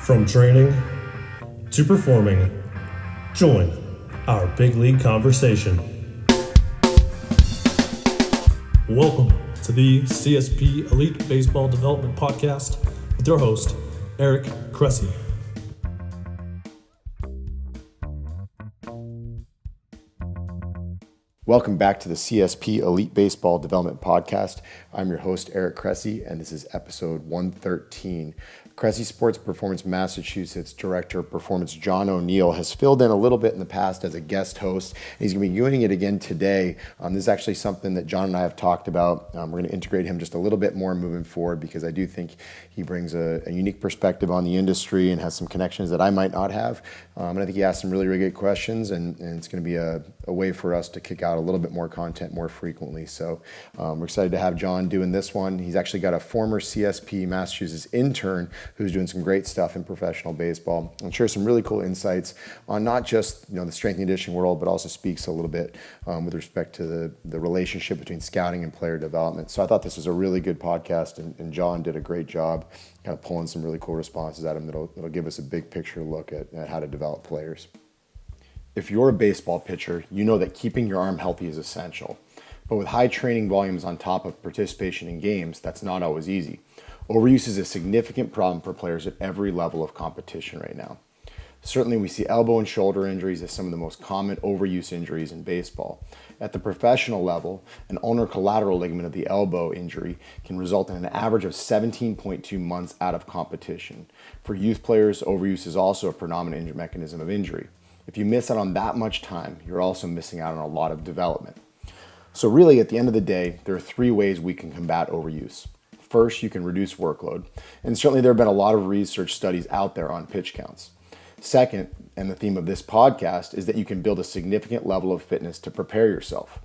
From training to performing, join our big league conversation. Welcome to the CSP Elite Baseball Development Podcast with your host, Eric Cressey. Welcome back to the CSP Elite Baseball Development Podcast. I'm your host, Eric Cressey, and this is episode 113. Cressey Sports Performance Massachusetts Director of Performance John O'Neill has filled in a little bit in the past as a guest host. He's going to be doing it again today. This is actually something that John and I have talked about. We're going to integrate him just a little bit more moving forward because I do think he brings a unique perspective on the industry and has some connections that I might not have. And I think he asked some really, really good questions, and it's going to be a way for us to kick out a little bit more content more frequently. So we're excited to have John doing this one. He's actually got a former CSP Massachusetts intern who's doing some great stuff in professional baseball and shares some really cool insights on not just the strength and conditioning world, but also speaks a little bit with respect to the relationship between scouting and player development. So I thought this was a really good podcast, and John did a great job kind of pulling some really cool responses at him that'll give us a big picture look at how to develop players. If you're a baseball pitcher, you know that keeping your arm healthy is essential. But with high training volumes on top of participation in games, that's not always easy. Overuse is a significant problem for players at every level of competition right now. Certainly, we see elbow and shoulder injuries as some of the most common overuse injuries in baseball. At the professional level, an ulnar collateral ligament of the elbow injury can result in an average of 17.2 months out of competition. For youth players, overuse is also a predominant mechanism of injury. If you miss out on that much time, you're also missing out on a lot of development. So really, at the end of the day, there are three ways we can combat overuse. First, you can reduce workload, and certainly there have been a lot of research studies out there on pitch counts. Second, and the theme of this podcast, is that you can build a significant level of fitness to prepare yourself.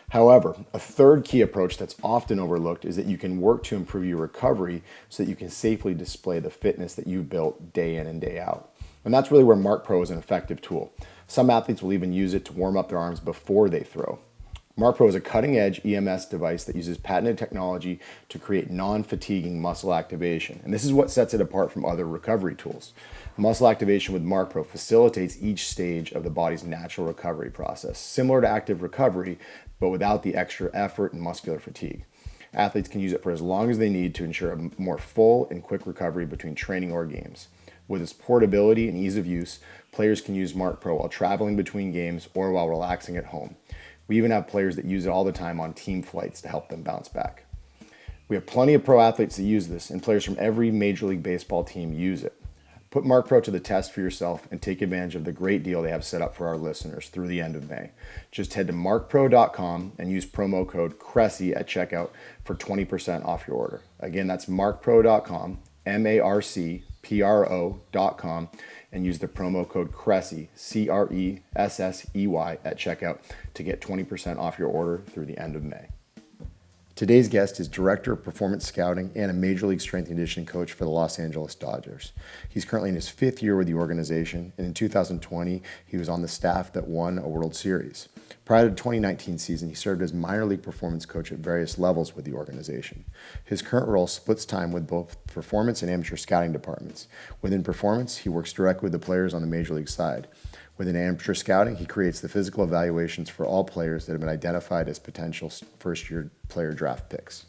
However, a third key approach that's often overlooked is that you can work to improve your recovery so that you can safely display the fitness that you've built day in and day out. And that's really where MarkPro is an effective tool. Some athletes will even use it to warm up their arms before they throw. MarkPro is a cutting-edge EMS device that uses patented technology to create non-fatiguing muscle activation. And this is what sets it apart from other recovery tools. Muscle activation with MarkPro facilitates each stage of the body's natural recovery process, similar to active recovery, but without the extra effort and muscular fatigue. Athletes can use it for as long as they need to ensure a more full and quick recovery between training or games. With its portability and ease of use, players can use MarkPro while traveling between games or while relaxing at home. We even have players that use it all the time on team flights to help them bounce back. We have plenty of pro athletes that use this, and players from every Major League Baseball team use it. Put MarkPro to the test for yourself and take advantage of the great deal they have set up for our listeners through the end of May. Just head to markpro.com and use promo code Cressey at checkout for 20% off your order. Again, that's markpro.com, markpro.com, and use the promo code Cressey, Cressey, at checkout to get 20% off your order through the end of May. Today's guest is Director of Performance Scouting and a Major League Strength and Conditioning coach for the Los Angeles Dodgers. He's currently in his fifth year with the organization, and in 2020, he was on the staff that won a World Series. Prior to the 2019 season, he served as minor league performance coach at various levels with the organization. His current role splits time with both performance and amateur scouting departments. Within performance, he works directly with the players on the major league side. Within amateur scouting, he creates the physical evaluations for all players that have been identified as potential first-year player draft picks.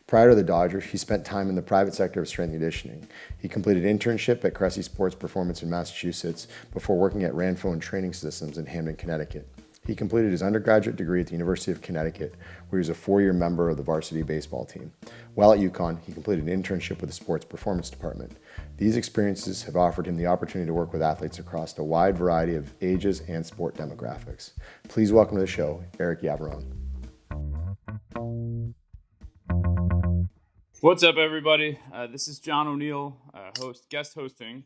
Prior to the Dodgers, he spent time in the private sector of strength and conditioning. He completed an internship at Cressey Sports Performance in Massachusetts before working at Ranfone Training Systems in Hamden, Connecticut. He completed his undergraduate degree at the University of Connecticut, where he was a four-year member of the varsity baseball team. While at UConn, he completed an internship with the sports performance department. These experiences have offered him the opportunity to work with athletes across a wide variety of ages and sport demographics. Please welcome to the show, Eric Yavarone. What's up, everybody? This is John O'Neill, guest hosting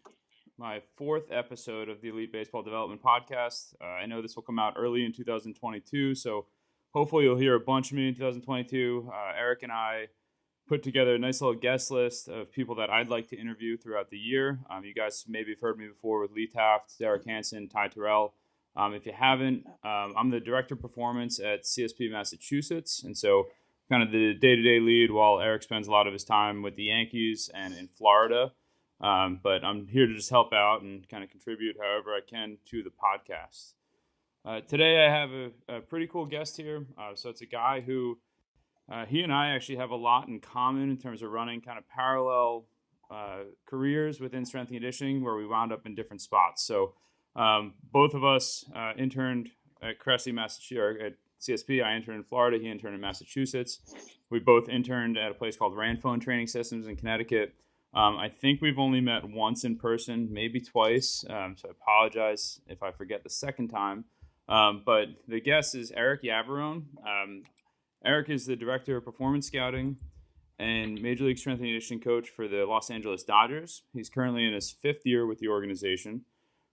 my fourth episode of the Elite Baseball Development Podcast. I know this will come out early in 2022, so hopefully you'll hear a bunch of me in 2022. Eric and I put together a nice little guest list of people that I'd like to interview throughout the year. You guys maybe have heard me before with Lee Taft, Derek Hansen, Ty Terrell. If you haven't, I'm the Director of Performance at CSP Massachusetts, and so kind of the day-to-day lead while Eric spends a lot of his time with the Yankees and in Florida. But I'm here to just help out and kind of contribute however I can to the podcast. Today I have a pretty cool guest here. So it's a guy who he and I actually have a lot in common in terms of running kind of parallel careers within strength and conditioning, where we wound up in different spots. So both of us interned at Cressey, Massachusetts, or at CSP. I interned in Florida. He interned in Massachusetts. We both interned at a place called Ranfone Training Systems in Connecticut. I think we've only met once in person, maybe twice. So I apologize if I forget the second time. But the guest is Eric Yavarone. Eric is the director of performance scouting and Major League Strength and Conditioning coach for the Los Angeles Dodgers. He's currently in his 5th year with the organization.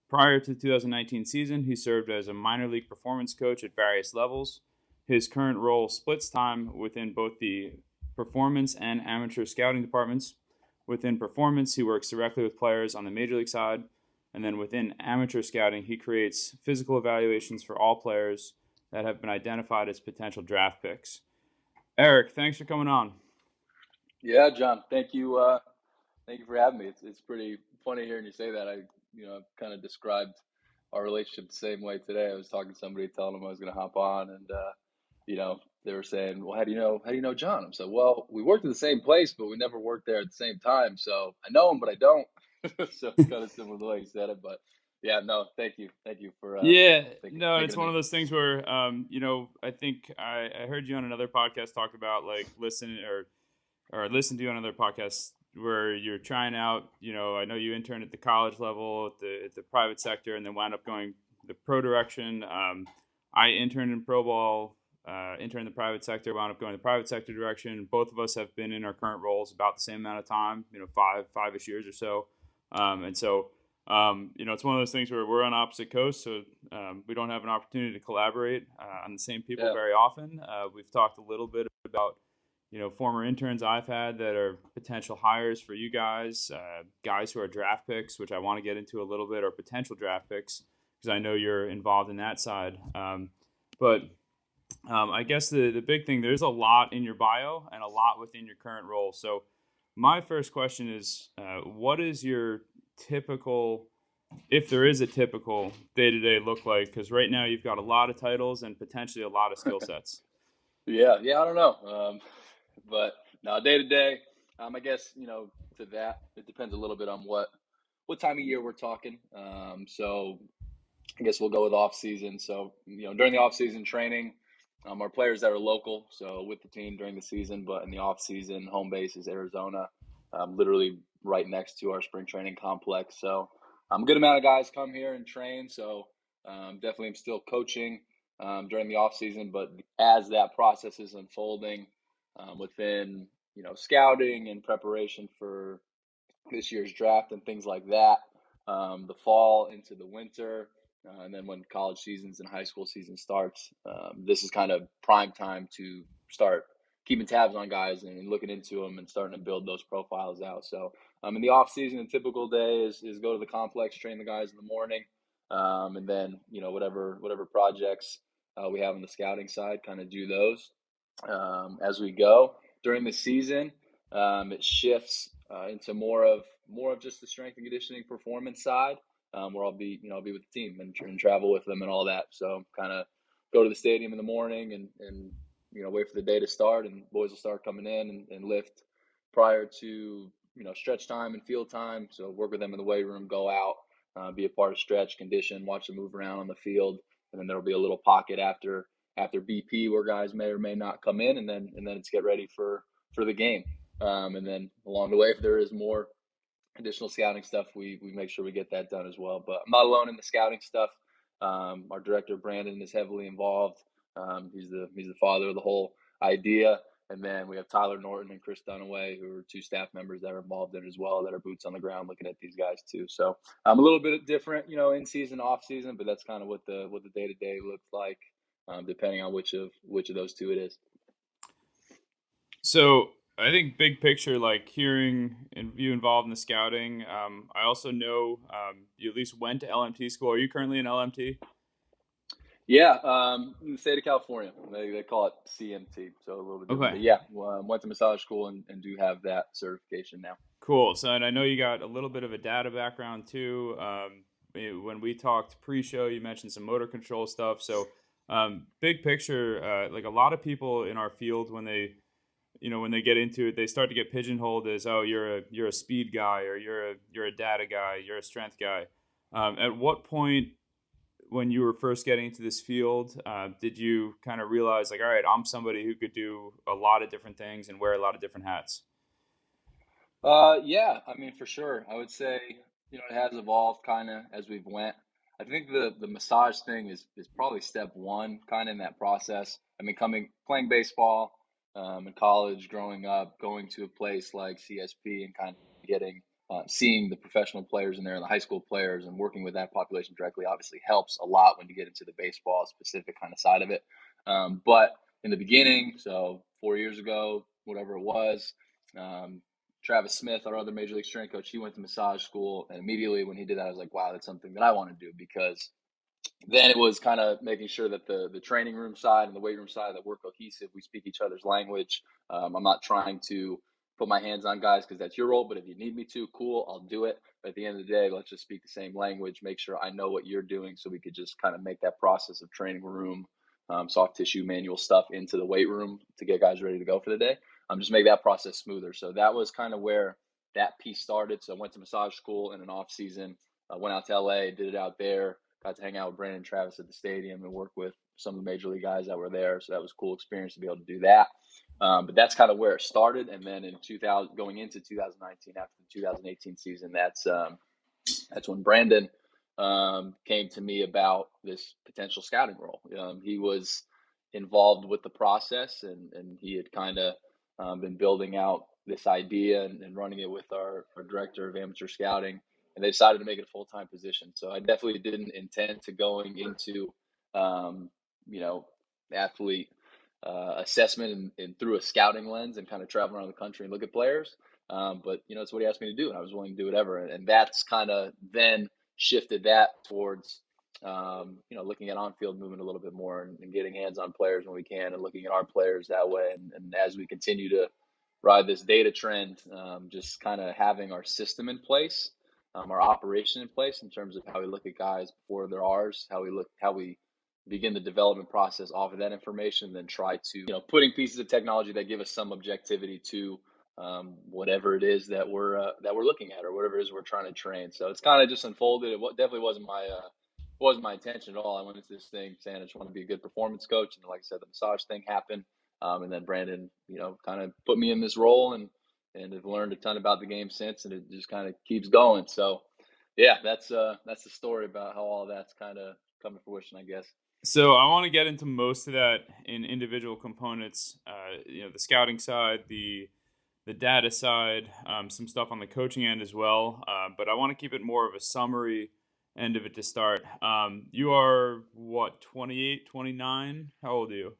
Prior to the 2019 season, he served as a minor league performance coach at various levels. His current role splits time within both the performance and amateur scouting departments. Within performance, he works directly with players on the major league side. And then within amateur scouting, he creates physical evaluations for all players that have been identified as potential draft picks. Eric, thanks for coming on. Yeah, John, thank you. Thank you for having me. It's pretty funny hearing you say that. I've kind of described our relationship the same way today. I was talking to somebody, telling them I was going to hop on, and they were saying, "Well, how do you know John?" I'm saying, "Well, we worked at the same place, but we never worked there at the same time. So I know him, but I don't." So it's kind of similar the way you said it, but yeah, no, thank you for Thinking of it's one me. of those things where I think I heard you on another podcast talk about like listen to you on another podcast where you're trying out. I know you interned at the college level at the private sector and then wound up going the pro direction. I interned in pro ball, interned in the private sector, wound up going the private sector direction. Both of us have been in our current roles about the same amount of time, five-ish years or so. It's one of those things where we're on opposite coasts, so we don't have an opportunity to collaborate on the same people very often. We've talked a little bit about, former interns I've had that are potential hires for you guys, guys who are draft picks, which I want to get into a little bit, or potential draft picks, because I know you're involved in that side. But I guess the big thing, there's a lot in your bio and a lot within your current role. So my first question is, what is your typical, if there is a typical day-to-day look like? Because right now you've got a lot of titles and potentially a lot of skill sets. Yeah, I don't know. But no, day to day, I guess, to that, it depends a little bit on what time of year we're talking. So I guess we'll go with off season. So, during the off season training, our players that are local, so with the team during the season, but in the off season, home base is Arizona, literally right next to our spring training complex. So a good amount of guys come here and train. So definitely I'm still coaching during the off season, but as that process is unfolding within, scouting and preparation for this year's draft and things like that, the fall into the winter, and then when college seasons and high school season starts, this is kind of prime time to start keeping tabs on guys and looking into them and starting to build those profiles out. So in the off season, a typical day is go to the complex, train the guys in the morning, and then whatever projects we have on the scouting side, kind of do those as we go. During the season, it shifts into more of just the strength and conditioning performance side, where I'll be with the team and travel with them and all that. So kind of go to the stadium in the morning and wait for the day to start, and boys will start coming in and lift prior to stretch time and field time. So work with them in the weight room, go out, be a part of stretch, condition, watch them move around on the field, and then there'll be a little pocket after BP where guys may or may not come in, and then it's get ready for the game. And then along the way, if there is more additional scouting stuff, we make sure we get that done as well. But I'm not alone in the scouting stuff. Our director Brandon is heavily involved. He's the father of the whole idea. And then we have Tyler Norton and Chris Dunaway, who are 2 staff members that are involved in it as well, that are boots on the ground looking at these guys too. So a little bit different, in season, off season, but that's kind of what the day to day looks like, depending on which of those 2 it is. So I think big picture, like hearing you involved in the scouting, I also know you at least went to LMT school. Are you currently in LMT? Yeah, in the state of California, they call it CMT, so a little bit different. Okay. But yeah, went to massage school and do have that certification now. Cool. So, and I know you got a little bit of a data background too. When we talked pre-show, you mentioned some motor control stuff. So, big picture, like a lot of people in our field, when they get into it, they start to get pigeonholed as, oh, you're a speed guy, or you're a data guy, you're a strength guy. At what point, when you were first getting into this field, did you kind of realize, like, all right, I'm somebody who could do a lot of different things and wear a lot of different hats? Yeah, I mean, for sure. I would say, it has evolved kind of as we've went. I think the massage thing is probably step one kind of in that process. I mean, playing baseball in college, growing up, going to a place like CSP and kind of seeing the professional players in there and the high school players and working with that population directly obviously helps a lot when you get into the baseball specific kind of side of it. But in the beginning, so 4 years ago, whatever it was, um, Travis Smith, our other major league strength coach, he went to massage school, and immediately when he did that, I was like, wow, that's something that I want to do, because then it was kind of making sure that the training room side and the weight room side, that we're cohesive, we speak each other's language. I'm not trying to put my hands on guys because that's your role, but if you need me to, cool, I'll do it. But at the end of the day, let's just speak the same language, make sure I know what you're doing, so we could just kind of make that process of training room, soft tissue, manual stuff into the weight room to get guys ready to go for the day. Just make that process smoother. So that was kind of where that piece started. So I went to massage school in an off season, went out to LA, did it out there, got to hang out with Brandon and Travis at the stadium and work with some of the major league guys that were there. So that was a cool experience to be able to do that. But that's kind of where it started. And then in 2000, going into 2019, after the 2018 season, that's when Brandon came to me about this potential scouting role. He was involved with the process, and he had kind of been building out this idea and running it with our director of amateur scouting, and they decided to make it a full-time position. So I definitely didn't intend to going into, you know, athlete assessment and through a scouting lens and kind of travel around the country and look at players. But it's what he asked me to do, and I was willing to do whatever. And that's kind of then shifted that towards, looking at on-field movement a little bit more, and getting hands on players when we can, and looking at our players that way. And as we continue to ride this data trend, just kind of having our system in place, our operation in place in terms of how we look at guys before they're ours, how we begin the development process off of that information, then try to, putting pieces of technology that give us some objectivity to whatever it is that we're looking at, or whatever it is we're trying to train. So it's kind of just unfolded. It definitely wasn't my intention at all. I went into this thing saying I just want to be a good performance coach, and like I said, the massage thing happened, and then Brandon, kind of put me in this role, and have learned a ton about the game since, and it just kind of keeps going. So yeah, that's the story about how all that's kind of come to fruition, I guess. So I want to get into most of that in individual components. The scouting side, the data side, some stuff on the coaching end as well. But I want to keep it more of a summary end of it to start. You are what, 28, 29? How old are you?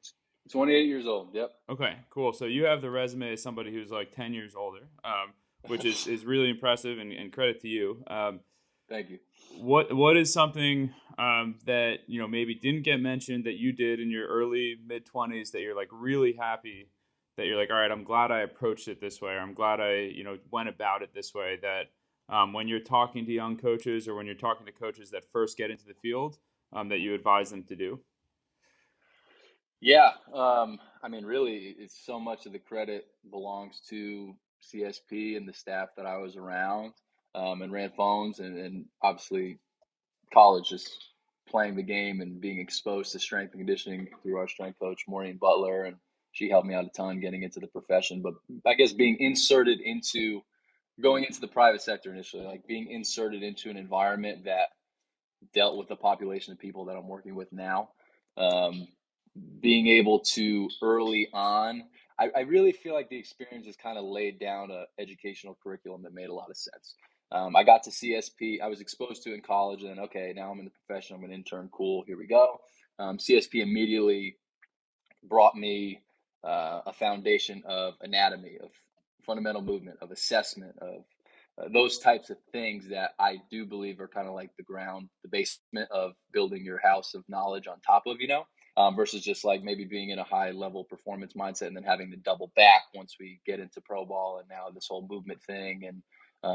28 years old. Yep. Okay, cool. So you have the resume as somebody who's like 10 years older, which is really impressive, and credit to you. Thank you. What is something that maybe didn't get mentioned that you did in your early mid-20s that you're like really happy that you're like, all right, I'm glad I approached it this way, or I'm glad I went about it this way, that when you're talking to young coaches, or when you're talking to coaches that first get into the field, that you advise them to do? Yeah. I mean, really, it's so much of the credit belongs to CSP and the staff that I was around, and ran phones, and obviously college, just playing the game and being exposed to strength and conditioning through our strength coach, Maureen Butler. And she helped me out a ton getting into the profession. But I guess going into the private sector initially, like being inserted into an environment that dealt with the population of people that I'm working with now, being able to early on, I really feel like the experience has kind of laid down a educational curriculum that made a lot of sense. I got to CSP. I was exposed to it in college, and then, okay, now I'm in the profession. I'm an intern. Cool. Here we go. CSP immediately brought me a foundation of anatomy, of fundamental movement, of assessment, of those types of things that I do believe are kind of like the basement of building your house of knowledge on top of, versus just like maybe being in a high level performance mindset and then having to double back once we get into pro ball. And now this whole movement thing and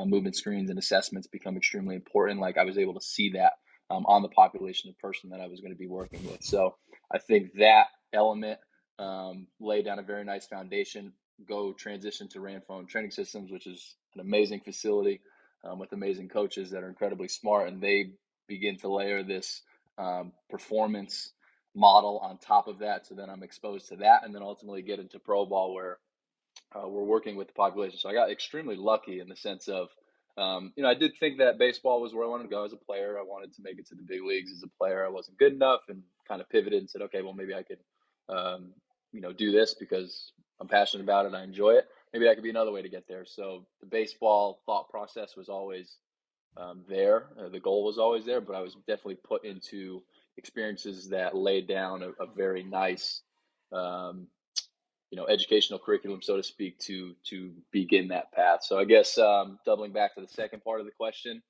movement screens and assessments become extremely important. Like I was able to see that on the population of person that I was going to be working with. So I think that element laid down a very nice foundation. Go transition to Ranfone Training Systems, which is an amazing facility with amazing coaches that are incredibly smart, and they begin to layer this performance model on top of that. So then I'm exposed to that, and then ultimately get into pro ball where we're working with the population. So I got extremely lucky in the sense of, I did think that baseball was where I wanted to go as a player. I wanted to make it to the big leagues as a player. I wasn't good enough, and kind of pivoted and said, okay, well, maybe I could, do this because I'm passionate about it. I enjoy it. Maybe that could be another way to get there. So the baseball thought process was always there. The goal was always there, but I was definitely put into experiences that laid down a very nice, educational curriculum, so to speak, to begin that path. So I guess doubling back to the second part of the question,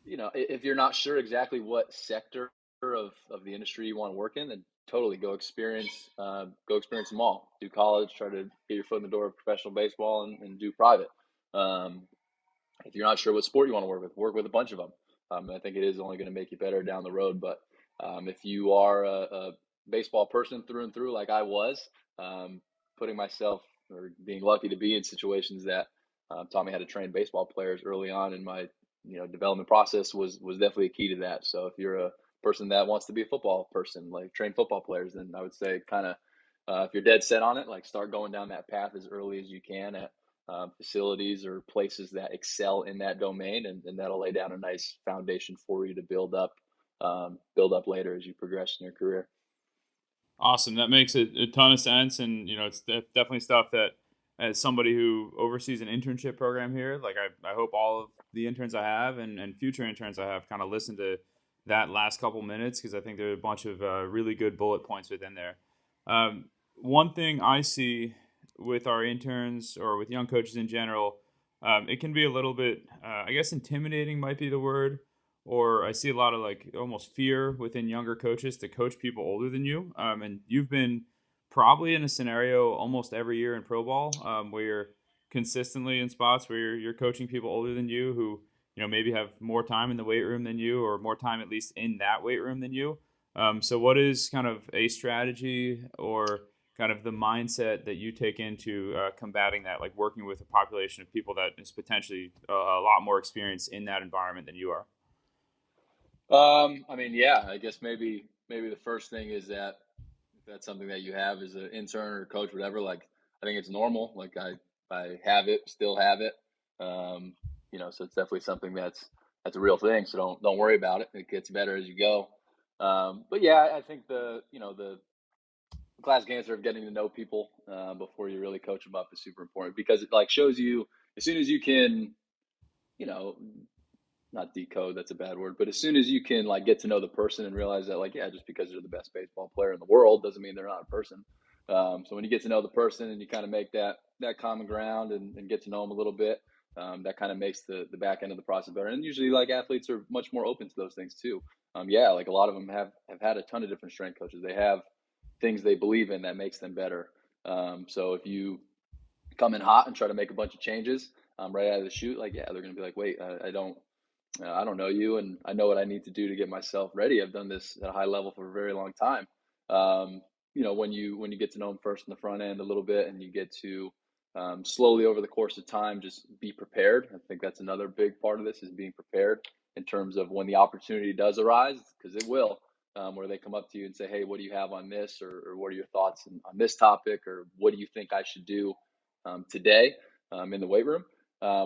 if you're not sure exactly what sector of the industry you want to work in, then totally go experience them all. Do college, try to get your foot in the door of professional baseball, and do private. If you're not sure what sport you want to work with a bunch of them. I think it is only going to make you better down the road. But if you are a baseball person through and through, like I was, putting myself or being lucky to be in situations that taught me how to train baseball players early on in my development process was definitely a key to that. So if you're a person that wants to be a football person, like train football players, then I would say kind of if you're dead set on it, like start going down that path as early as you can at facilities or places that excel in that domain, and that'll lay down a nice foundation for you to build up later as you progress in your career. Awesome. That makes a ton of sense. And, it's definitely stuff that, as somebody who oversees an internship program here, like I hope all of the interns I have and future interns I have kind of listen to that last couple minutes, because I think there are a bunch of really good bullet points within there. One thing I see with our interns or with young coaches in general, it can be a little bit, I guess intimidating might be the word, or I see a lot of like almost fear within younger coaches to coach people older than you. And you've been probably in a scenario almost every year in pro ball where you're consistently in spots where you're coaching people older than you who, maybe have more time in the weight room than you, or more time at least in that weight room than you. So what is kind of a strategy or kind of the mindset that you take into combating that, like working with a population of people that is potentially a lot more experienced in that environment than you are? I guess maybe the first thing is that if that's something that you have as an intern or coach, whatever, like I think it's normal. Like I have it, still have it. So it's definitely something that's a real thing. So don't worry about it. It gets better as you go. But yeah, I think the classic answer of getting to know people before you really coach them up is super important, because it like shows you as soon as you can, not decode, that's a bad word, but as soon as you can like get to know the person and realize that, like, yeah, just because they're the best baseball player in the world doesn't mean they're not a person. So when you get to know the person and you kind of make that common ground and get to know them a little bit, that kind of makes the back end of the process better. And usually like athletes are much more open to those things too. Like a lot of them have had a ton of different strength coaches. They have things they believe in that makes them better. So if you come in hot and try to make a bunch of changes right out of the chute, like, yeah, they're going to be like, wait, I don't know you, and I know what I need to do to get myself ready. I've done this at a high level for a very long time. When you get to know them first in the front end a little bit, and you get to slowly over the course of time, just be prepared. I think that's another big part of this, is being prepared in terms of when the opportunity does arise, because it will, where they come up to you and say, hey, what do you have on this? Or what are your thoughts on this topic? Or what do you think I should do today in the weight room?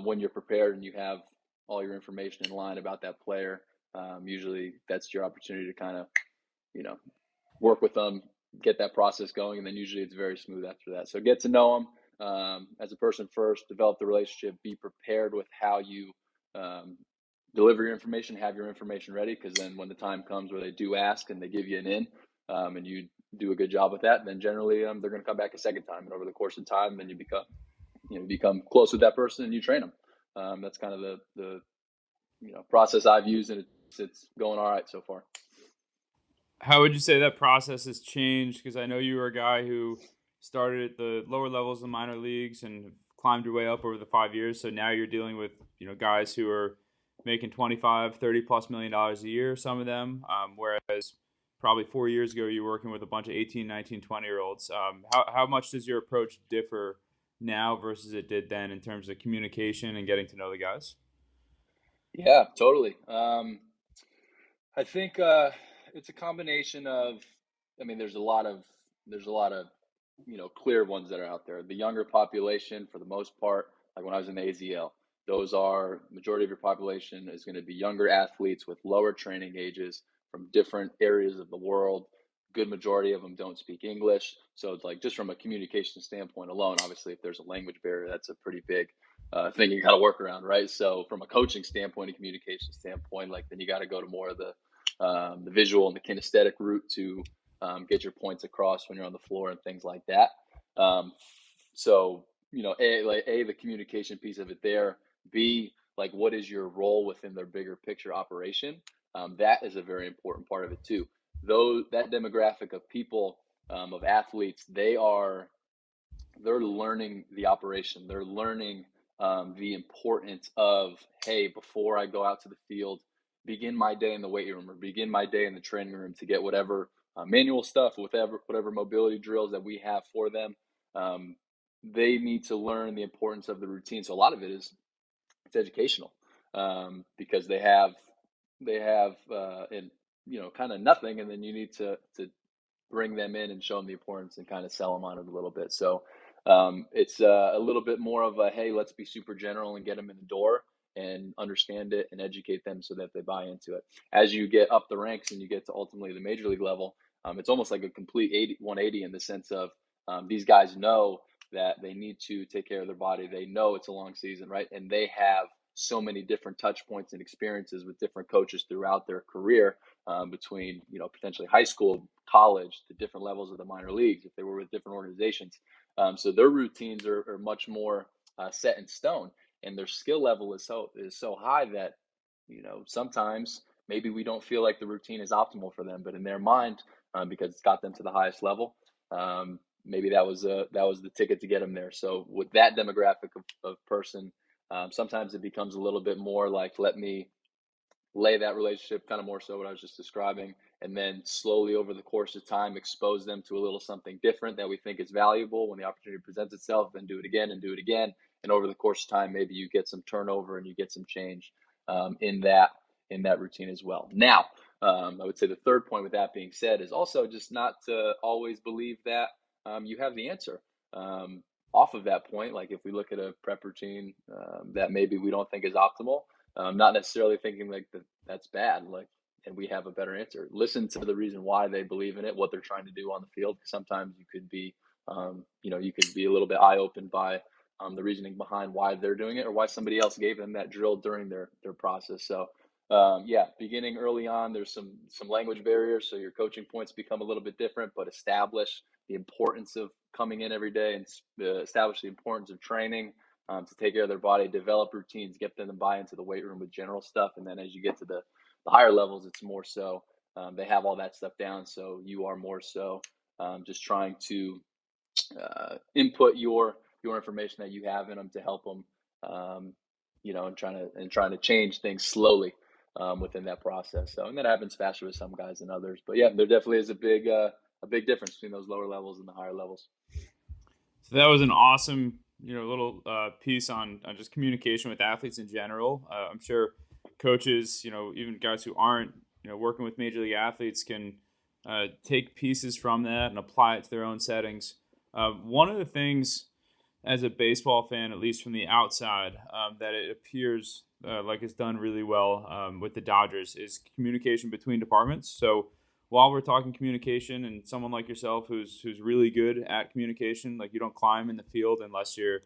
When you're prepared and you have all your information in line about that player, usually that's your opportunity to kind of, work with them, get that process going, and then usually it's very smooth after that. So get to know them as a person first, develop the relationship, be prepared with how you deliver your information, have your information ready, because then when the time comes where they do ask and they give you an in, and you do a good job with that, then generally they're going to come back a second time, and over the course of time, then you become close with that person and you train them. That's kind of the process I've used, and it's going all right so far. How would you say that process has changed? Because I know you were a guy who started at the lower levels of the minor leagues and have climbed your way up over the 5 years. So now you're dealing with, guys who are making 25, 30 plus $1 million a year, some of them. Whereas probably 4 years ago, you were working with a bunch of 18, 19, 20-year-olds. How much does your approach differ now versus it did then in terms of communication and getting to know the guys? Yeah, totally. I think it's a combination of. I mean, there's a lot of clear ones that are out there. The younger population, for the most part, like when I was in the AZL, those are majority of your population is going to be younger athletes with lower training ages from different areas of the world. Good majority of them don't speak English, so it's like just from a communication standpoint alone. Obviously, if there's a language barrier, that's a pretty big thing you got to work around, right? So from a coaching standpoint, a communication standpoint, like then you got to go to more of the visual and the kinesthetic route to get your points across when you're on the floor and things like that. So the communication piece of it there. B, like what is your role within their bigger picture operation? That is a very important part of it too. Though that demographic of people, of athletes, they're learning the operation. They're learning the importance of, hey, before I go out to the field, begin my day in the weight room or begin my day in the training room to get whatever manual stuff, whatever mobility drills that we have for them. They need to learn the importance of the routine. So a lot of it's educational, because they have and kind of nothing, and then you need to bring them in and show them the importance and kind of sell them on it a little bit. So it's a little bit more of a, hey, let's be super general and get them in the door and understand it and educate them so that they buy into it. As you get up the ranks and you get to ultimately the major league level, it's almost like a complete 180 in the sense of these guys know that they need to take care of their body. They know it's a long season, right? And they have so many different touch points and experiences with different coaches throughout their career, between potentially high school, college, the different levels of the minor leagues if they were with different organizations. So their routines are much more set in stone, and their skill level is so high that sometimes maybe we don't feel like the routine is optimal for them, but in their mind, because it's got them to the highest level, maybe that was the ticket to get them there. So with that demographic of person, sometimes it becomes a little bit more like, let me lay that relationship, kind of more so what I was just describing, and then slowly over the course of time expose them to a little something different that we think is valuable. When the opportunity presents itself, then do it again and do it again, and over the course of time, maybe you get some turnover and you get some change in that routine as well. Now, I would say the third point with that being said is also just not to always believe that you have the answer. Off of that point, like if we look at a prep routine that maybe we don't think is optimal, not necessarily thinking like that's bad, like, and we have a better answer. Listen to the reason why they believe in it, what they're trying to do on the field. Sometimes you could be, you could be a little bit eye opened by the reasoning behind why they're doing it or why somebody else gave them that drill during their process. So, beginning early on, there's some language barriers, so your coaching points become a little bit different, but establish the importance of coming in every day and establish the importance of training to take care of their body, develop routines, get them to buy into the weight room with general stuff. And then as you get to the higher levels, it's more so they have all that stuff down. So you are more so just trying to input your information that you have in them to help them, and trying to change things slowly within that process. So, and that happens faster with some guys than others. But yeah, there definitely is a big difference between those lower levels and the higher levels. So that was an awesome, little piece on just communication with athletes in general. I'm sure coaches, even guys who aren't, working with major league athletes can take pieces from that and apply it to their own settings. One of the things as a baseball fan, at least from the outside, that it appears like it's done really well with the Dodgers is communication between departments. So while we're talking communication and someone like yourself who's really good at communication, like you don't climb in the field unless you're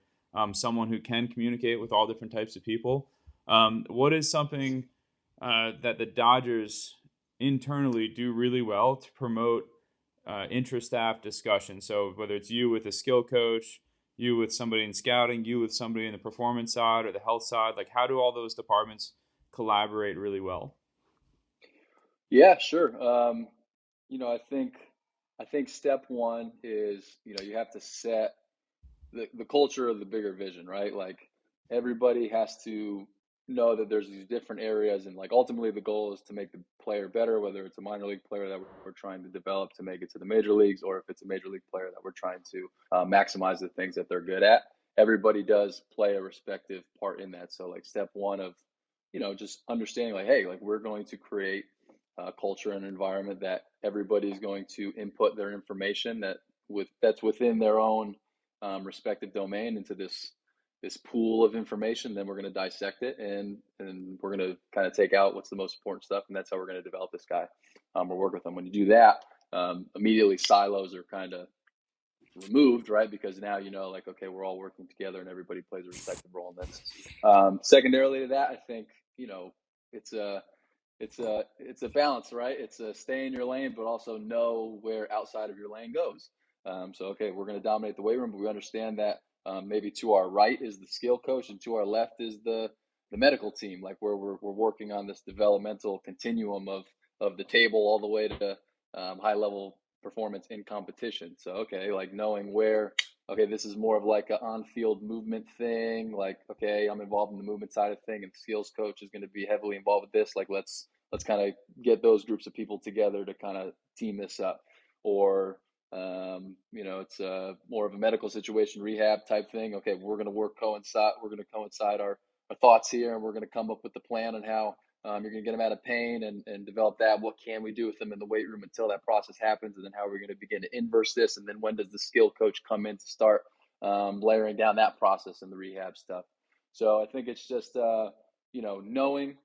someone who can communicate with all different types of people. What is something that the Dodgers internally do really well to promote intra-staff discussion? So whether it's you with a skill coach, you with somebody in scouting, you with somebody in the performance side or the health side, like how do all those departments collaborate really well? Yeah, sure. I think step one is, you have to set the culture of the bigger vision, right? Like everybody has to know that there's these different areas, and like ultimately the goal is to make the player better, whether it's a minor league player that we're trying to develop to make it to the major leagues, or if it's a major league player that we're trying to maximize the things that they're good at. Everybody does play a respective part in that. So like step one of, just understanding like, hey, like we're going to create a culture and environment that everybody's going to input their information that's within their own respective domain into this pool of information. Then we're going to dissect it, and we're going to kind of take out what's the most important stuff, and that's how we're going to develop this guy or work with them. When you do that, immediately silos are kind of removed, right? Because now like, okay, we're all working together and everybody plays a respective role. And then secondarily to that, I think it's a balance, right? It's a stay in your lane, but also know where outside of your lane goes. So okay, we're going to dominate the weight room, but we understand that maybe to our right is the skill coach, and to our left is the medical team, like where we're working on this developmental continuum of the table all the way to high level performance in competition. So okay, like knowing where, okay, this is more of like an on-field movement thing. Like, okay, I'm involved in the movement side of thing, and the skills coach is going to be heavily involved with this. Like, let's kind of get those groups of people together to kind of team this up. Or, it's more of a medical situation, rehab type thing. Okay, we're going to coincide our thoughts here, and we're going to come up with the plan on how you're going to get them out of pain and develop that. What can we do with them in the weight room until that process happens? And then how are we going to begin to inverse this? And then when does the skill coach come in to start layering down that process and the rehab stuff? So I think it's just, knowing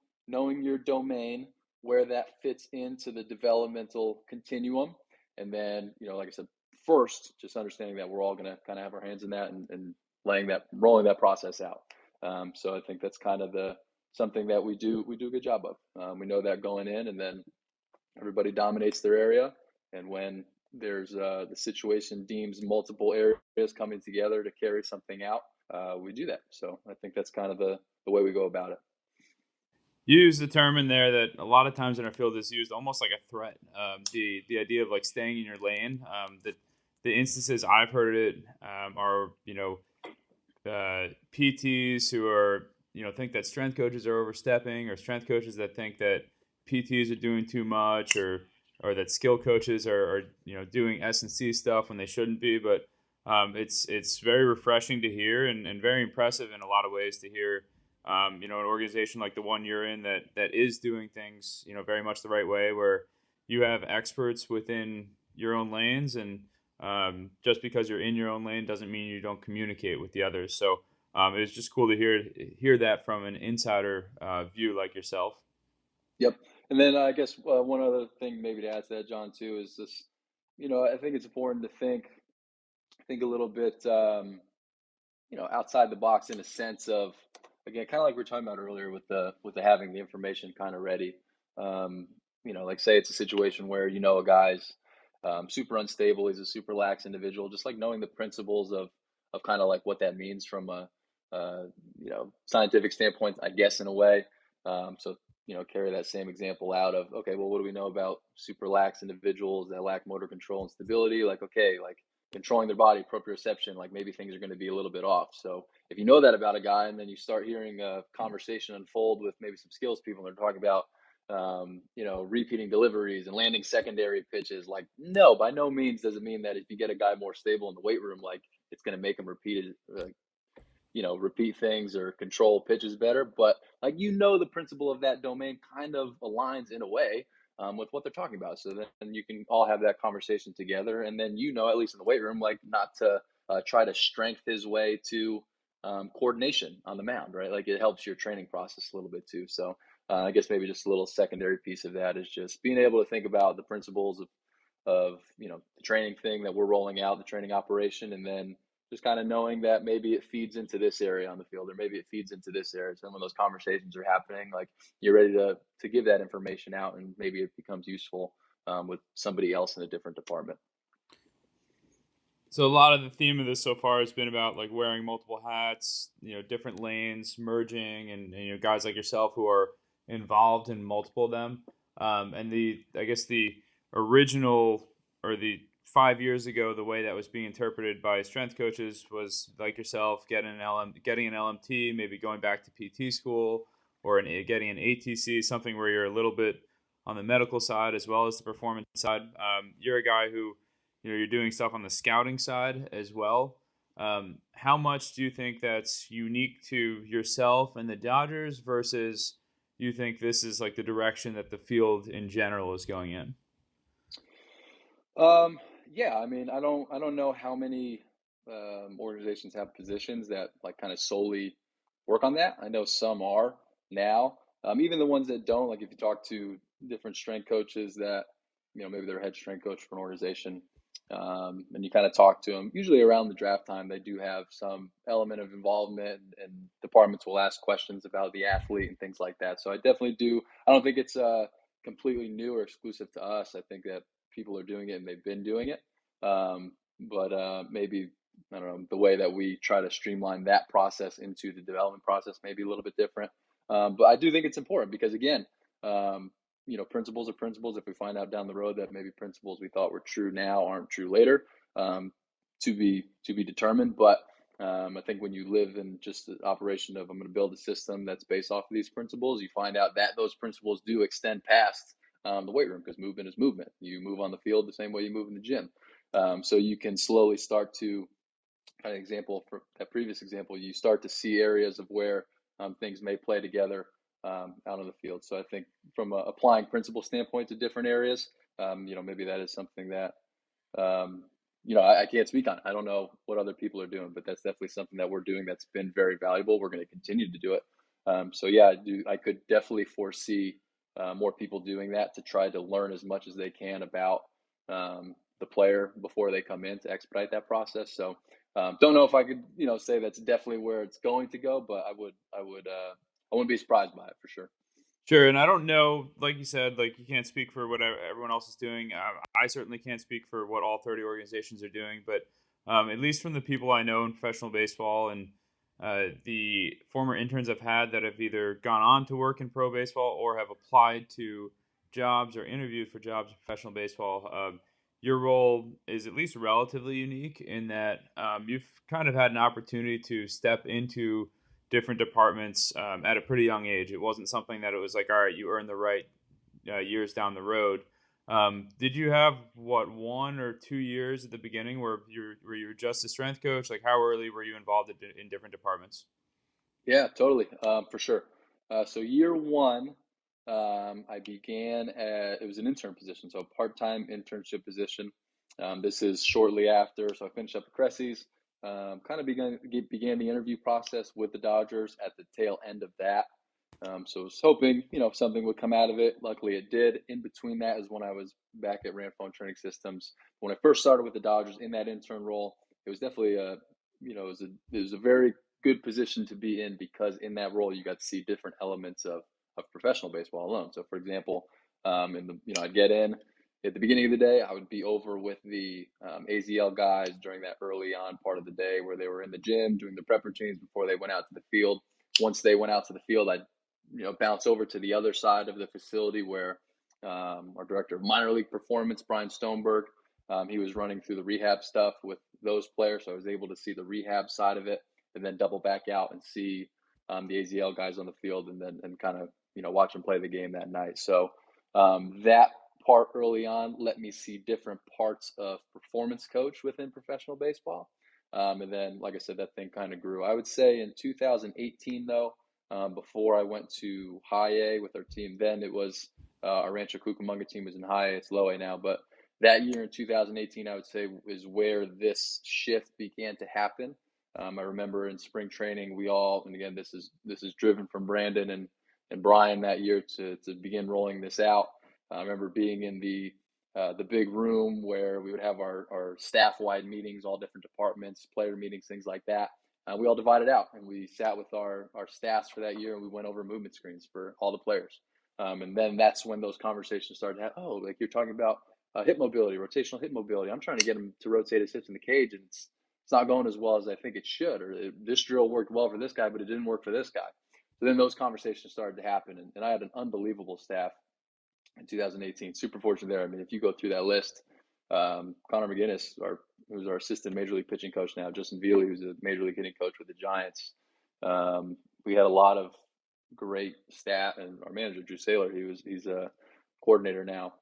your domain, where that fits into the developmental continuum. And then, like I said, first, just understanding that we're all going to kind of have our hands in that and rolling that process out. So I think that's kind of something that we do a good job of. We know that going in, and then everybody dominates their area. And when there's the situation deems multiple areas coming together to carry something out, we do that. So I think that's kind of the way we go about it. You use the term in there that a lot of times in our field is used almost like a threat. The idea of like staying in your lane. The instances I've heard it are PTs who are think that strength coaches are overstepping, or strength coaches that think that PTs are doing too much, or that skill coaches are doing S&C stuff when they shouldn't be. But it's very refreshing to hear, and very impressive in a lot of ways to hear. An organization like the one you're in that is doing things, very much the right way, where you have experts within your own lanes, and just because you're in your own lane doesn't mean you don't communicate with the others. So it was just cool to hear that from an insider view like yourself. Yep. And then I guess one other thing maybe to add to that, John, too, is this, I think it's important to think a little bit, outside the box, in a sense of, again, kind of like we were talking about earlier with the having the information kind of ready. Like say it's a situation where a guy's super unstable, he's a super lax individual, just like knowing the principles of kind of like what that means from a scientific standpoint, I guess, in a way. So carry that same example out of, okay, well, what do we know about super lax individuals that lack motor control and stability? Like, okay, like controlling their body, proprioception, like maybe things are going to be a little bit off. So if you know that about a guy, and then you start hearing a conversation unfold with maybe some skills people, and they're talking about, repeating deliveries and landing secondary pitches, like, no, by no means does it mean that if you get a guy more stable in the weight room, like it's going to make him repeat things or control pitches better. But like, the principle of that domain kind of aligns in a way with what they're talking about. So then you can all have that conversation together, and then at least in the weight room, like not to try to strength his way to coordination on the mound, right? Like it helps your training process a little bit too. So I guess maybe just a little secondary piece of that is just being able to think about the principles of the training thing that we're rolling out, the training operation, and then just kind of knowing that maybe it feeds into this area on the field, or maybe it feeds into this area. So when those conversations are happening, like you're ready to give that information out, and maybe it becomes useful with somebody else in a different department. So a lot of the theme of this so far has been about like wearing multiple hats, different lanes, merging, and guys like yourself who are involved in multiple of them. And I guess the original, or the 5 years ago, the way that was being interpreted by strength coaches was like yourself getting an LMT, maybe going back to PT school, or getting an ATC, something where you're a little bit on the medical side as well as the performance side. You're a guy who, you're doing stuff on the scouting side as well. How much do you think that's unique to yourself and the Dodgers versus you think this is like the direction that the field in general is going in? Yeah, I mean, I don't know how many organizations have positions that like kind of solely work on that. I know some are now. Even the ones that don't, like if you talk to different strength coaches that, maybe they're head strength coach for an organization, and you kind of talk to them, usually around the draft time, they do have some element of involvement, and departments will ask questions about the athlete and things like that. So I definitely do. I don't think it's completely new or exclusive to us. I think that people are doing it and they've been doing it. But maybe, I don't know, the way that we try to streamline that process into the development process may be a little bit different. But I do think it's important because, again, principles are principles. If we find out down the road that maybe principles we thought were true now aren't true later, to be determined. But I think when you live in just the operation of, I'm going to build a system that's based off of these principles, you find out that those principles do extend past the weight room, because movement is movement. You move on the field the same way you move in the gym. So you can slowly start to, kind of example for that previous example, you start to see areas of where things may play together out on the field. So I think from applying principle standpoint to different areas, maybe that is something that, I can't speak on. I don't know what other people are doing, but that's definitely something that we're doing that's been very valuable. We're going to continue to do it. So yeah, I could definitely foresee more people doing that to try to learn as much as they can about the player before they come in to expedite that process. So don't know if I could, say that's definitely where it's going to go, but I wouldn't be surprised by it for sure. Sure, and I don't know, like you said, like you can't speak for what everyone else is doing. I certainly can't speak for what all 30 organizations are doing, but at least from the people I know in professional baseball and the former interns I've had that have either gone on to work in pro baseball or have applied to jobs or interviewed for jobs in professional baseball, your role is at least relatively unique in that you've kind of had an opportunity to step into different departments at a pretty young age. It wasn't something that it was like, all right, you earned the right years down the road. Did you have 1 or 2 years at the beginning where you were just a strength coach? Like how early were you involved in different departments? Yeah, totally, for sure. So year one, I began it was an intern position, so a part-time internship position. This is shortly after, so I finished up at Cressey's. Kind of began the interview process with the Dodgers at the tail end of that. So I was hoping, something would come out of it. Luckily, it did. In between that is when I was back at Ramphone Training Systems. When I first started with the Dodgers in that intern role, it was definitely it was a very good position to be in, because in that role you got to see different elements of professional baseball alone. So, for example, I'd get in at the beginning of the day. I would be over with the AZL guys during that early on part of the day where they were in the gym doing the prep routines before they went out to the field. Once they went out to the field, I'd bounce over to the other side of the facility where our director of minor league performance, Brian Stoneberg, he was running through the rehab stuff with those players. So I was able to see the rehab side of it, and then double back out and see the AZL guys on the field, and kind of watch them play the game that night. So that part early on let me see different parts of performance coach within professional baseball. And then, like I said, that thing kind of grew. I would say in 2018, though, before I went to high A with our team, then it was our Rancho Cucamonga team was in high A. It's low A now, but that year in 2018, I would say, is where this shift began to happen. I remember in spring training, we all, and again, this is driven from Brandon and Brian that year to begin rolling this out. I remember being in the big room where we would have our staff-wide meetings, all different departments, player meetings, things like that. We all divided out, and we sat with our staffs for that year, and we went over movement screens for all the players. And then that's when those conversations started to happen. Oh, like you're talking about hip mobility, rotational hip mobility. I'm trying to get him to rotate his hips in the cage, and it's not going as well as I think it should. Or this drill worked well for this guy, but it didn't work for this guy. So then those conversations started to happen, and I had an unbelievable staff in 2018. Super fortunate there. I mean, if you go through that list, Connor McGinnis, who's our assistant major league pitching coach now, Justin Veely, who's a major league hitting coach with the Giants. We had a lot of great staff, and our manager Drew Saylor, he's a coordinator now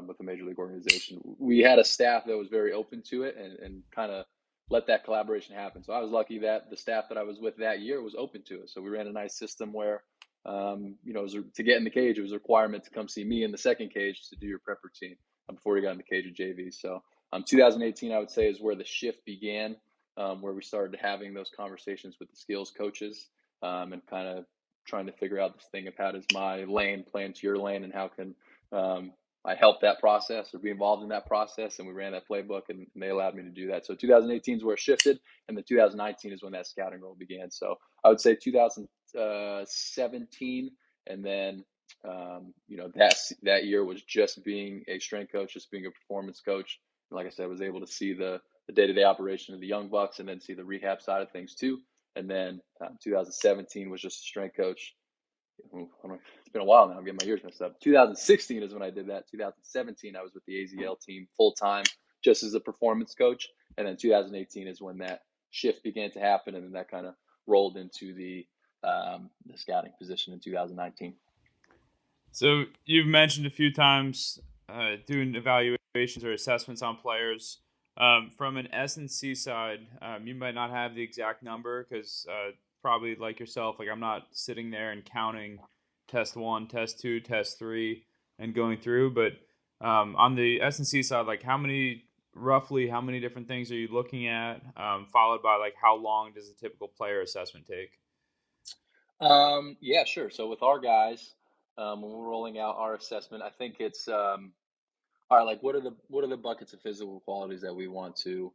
with a major league organization. We had a staff that was very open to it and kind of let that collaboration happen. So I was lucky that the staff that I was with that year was open to it. So we ran a nice system where to get in the cage, it was a requirement to come see me in the second cage to do your prep routine before you got in the cage of JV. So 2018, I would say, is where the shift began, where we started having those conversations with the skills coaches and kind of trying to figure out this thing of how does my lane play into your lane and how can I help that process or be involved in that process. And we ran that playbook and they allowed me to do that. So 2018 is where it shifted, and then 2019 is when that scouting role began. So I would say 2017, and then that year was just being a strength coach, just being a performance coach. And like I said, I was able to see the day-to-day operation of the young bucks and then see the rehab side of things too. And then 2017 was just a strength coach. It's been a while now. I'm getting my years messed up. 2016 is when I did that. 2017, I was with the AZL team full-time just as a performance coach. And then 2018 is when that shift began to happen, and then that kind of rolled into the scouting position in 2019. So you've mentioned a few times doing evaluations or assessments on players. From an S&C side, you might not have the exact number because probably like yourself, like I'm not sitting there and counting test 1, test 2, test 3 and going through. But on the S&C side, like roughly how many different things are you looking at, followed by like how long does a typical player assessment take? Yeah, sure. So with our guys, when we're rolling out our assessment, I think it's all right. Like, what are the buckets of physical qualities that we want to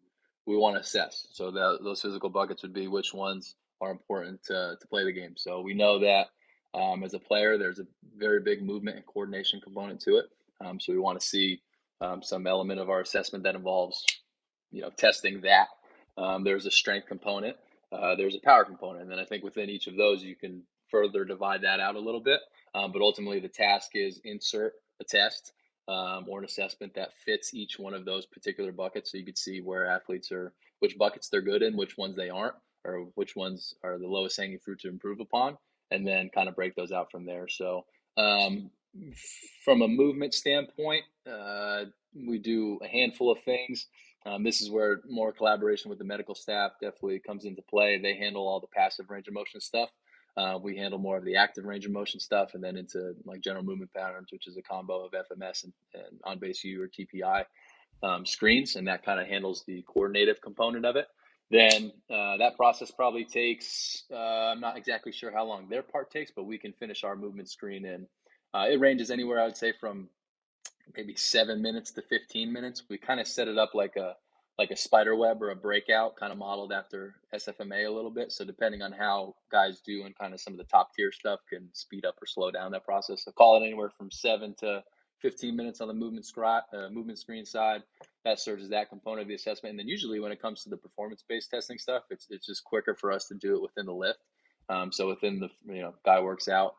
assess? So those physical buckets would be which ones are important to play the game. So we know that as a player, there's a very big movement and coordination component to it. So we want to see some element of our assessment that involves, testing that. There's a strength component. There's a power component. And then I think within each of those, you can further divide that out a little bit. But ultimately, the task is insert a test or an assessment that fits each one of those particular buckets. So you could see where athletes which buckets they're good in, which ones they aren't, or which ones are the lowest hanging fruit to improve upon, and then kind of break those out from there. So from a movement standpoint, we do a handful of things. This is where more collaboration with the medical staff definitely comes into play. They handle all the passive range of motion stuff. We handle more of the active range of motion stuff, and then into like general movement patterns, which is a combo of FMS and on-base U or TPI screens, and that kind of handles the coordinative component of it. Then that process probably takes, I'm not exactly sure how long their part takes, but we can finish our movement screen in. It ranges anywhere, I would say, from maybe 7 minutes to 15 minutes. We kind of set it up like a spider web or a breakout, kind of modeled after SFMA a little bit. So depending on how guys do and kind of some of the top tier stuff can speed up or slow down that process. So call it anywhere from 7 to 15 minutes on the movement screen side. That serves as that component of the assessment. And then usually when it comes to the performance-based testing stuff, it's just quicker for us to do it within the lift. So within the, guy works out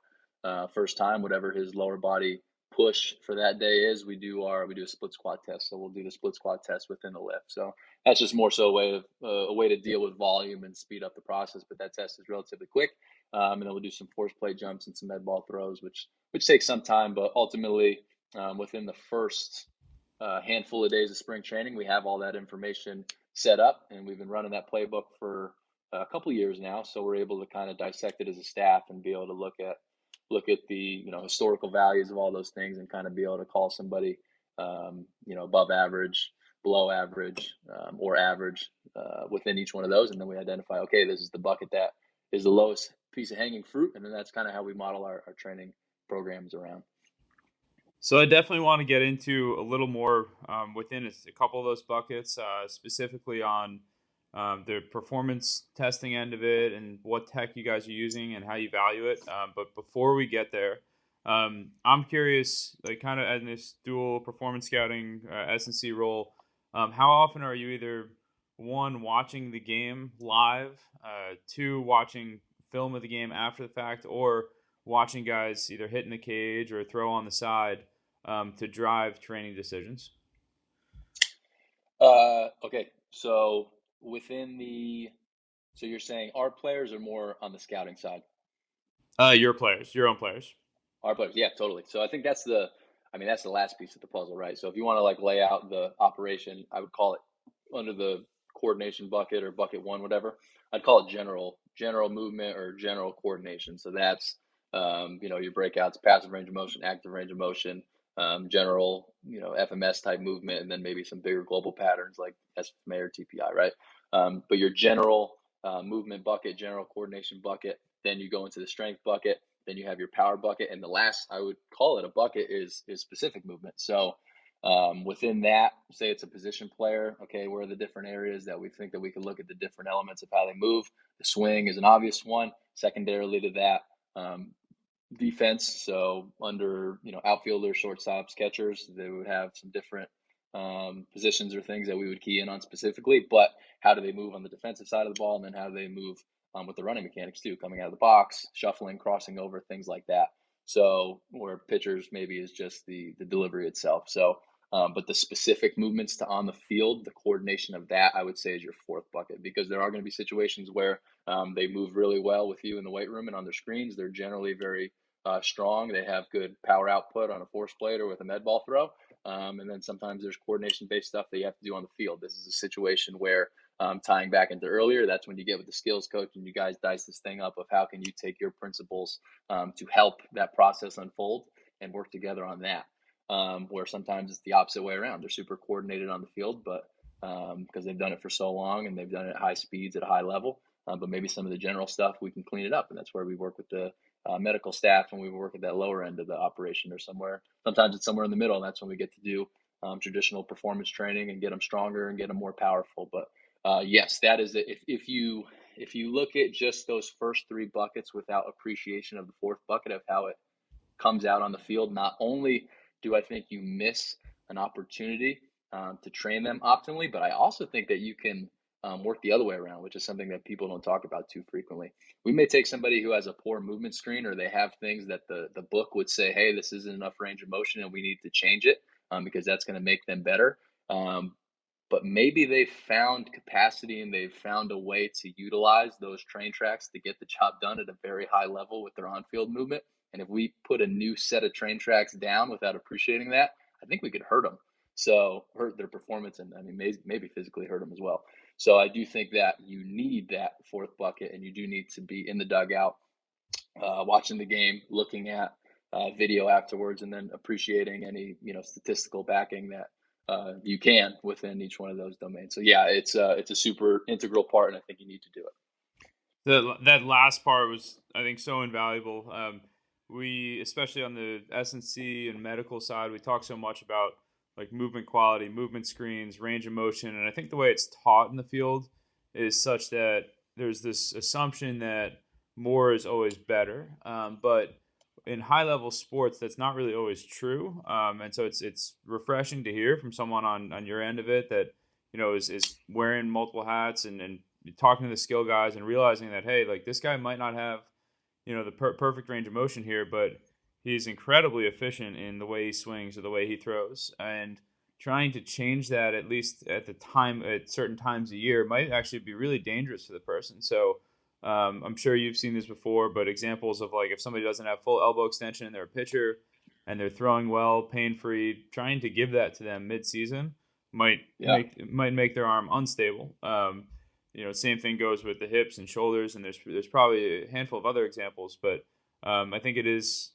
first time, whatever his lower body push for that day is, we do a split squat test. So we'll do the split squat test within the lift. So that's just more so a way to deal with volume and speed up the process. But that test is relatively quick. And then we'll do some force plate jumps and some med ball throws, which takes some time, but ultimately within the first handful of days of spring training, we have all that information set up, and we've been running that playbook for a couple of years now. So we're able to kind of dissect it as a staff and be able to look at the historical values of all those things and kind of be able to call somebody above average, below average, or average within each one of those. And then we identify, okay, this is the bucket that is the lowest piece of hanging fruit. And then that's kind of how we model our training programs around. So I definitely want to get into a little more within a couple of those buckets, specifically on the performance testing end of it and what tech you guys are using and how you value it. But before we get there, I'm curious, like kind of in this dual performance scouting S&C role, how often are you either one, watching the game live, two, watching film of the game after the fact, or watching guys either hit in the cage or throw on the side to drive training decisions? Okay. So so you're saying our players are more on the scouting side? Your own players. Our players, yeah, totally. So I think that's the last piece of the puzzle, right? So if you want to like lay out the operation, I would call it under the coordination bucket or bucket one, whatever. I'd call it general movement or general coordination. So that's your breakouts, passive range of motion, active range of motion, general FMS type movement, and then maybe some bigger global patterns like SMA or TPI, right? But your general movement bucket, general coordination bucket, then you go into the strength bucket. Then you have your power bucket, and the last I would call it a bucket is specific movement. So within that, say it's a position player. Okay, where are the different areas that we think that we can look at the different elements of how they move? The swing is an obvious one. Secondarily to that, defense. So under outfielders, shortstops, catchers, they would have some different positions or things that we would key in on specifically. But how do they move on the defensive side of the ball, and then how do they move with the running mechanics too, coming out of the box, shuffling, crossing over, things like that. So where pitchers maybe is just the delivery itself. So but the specific movements to on the field, the coordination of that, I would say is your fourth bucket, because there are going to be situations where they move really well with you in the weight room and on their screens. They're generally very strong. They have good power output on a force plate or with a med ball throw. And then sometimes there's coordination-based stuff that you have to do on the field. This is a situation where tying back into earlier, that's when you get with the skills coach and you guys dice this thing up of how can you take your principles to help that process unfold and work together on that. Where sometimes it's the opposite way around. They're super coordinated on the field, but because they've done it for so long and they've done it at high speeds at a high level. But maybe some of the general stuff we can clean it up, and that's where we work with the medical staff when we work at that lower end of the operation, or somewhere. Sometimes it's somewhere in the middle, and that's when we get to do traditional performance training and get them stronger and get them more powerful. But yes, that is it. If you look at just those first three buckets without appreciation of the fourth bucket of how it comes out on the field, not only do I think you miss an opportunity to train them optimally, but I also think that you can work the other way around, which is something that people don't talk about too frequently. We may take somebody who has a poor movement screen, or they have things that the book would say, hey, this isn't enough range of motion and we need to change it because that's going to make them better. But maybe they've found capacity and they've found a way to utilize those train tracks to get the job done at a very high level with their on-field movement. And if we put a new set of train tracks down without appreciating that, I think we could hurt them. So hurt their performance, and I mean maybe physically hurt them as well. So I do think that you need that fourth bucket, and you do need to be in the dugout, watching the game, looking at video afterwards, and then appreciating any statistical backing that you can within each one of those domains. So yeah, it's a super integral part, and I think you need to do it. That last part was, I think, so invaluable. We, especially on the S&C and medical side, we talk so much about like movement quality, movement screens, range of motion, and I think the way it's taught in the field is such that there's this assumption that more is always better, but in high level sports, that's not really always true. And so it's refreshing to hear from someone on your end of it that is wearing multiple hats and talking to the skill guys and realizing that, hey, like this guy might not have the perfect range of motion here, but he's incredibly efficient in the way he swings or the way he throws, and trying to change that, at least at certain times a year, might actually be really dangerous for the person. So I'm sure you've seen this before, but examples of like if somebody doesn't have full elbow extension and they're a pitcher and they're throwing well, pain-free, trying to give that to them mid-season might make their arm unstable. Same thing goes with the hips and shoulders, and there's probably a handful of other examples, but I think it is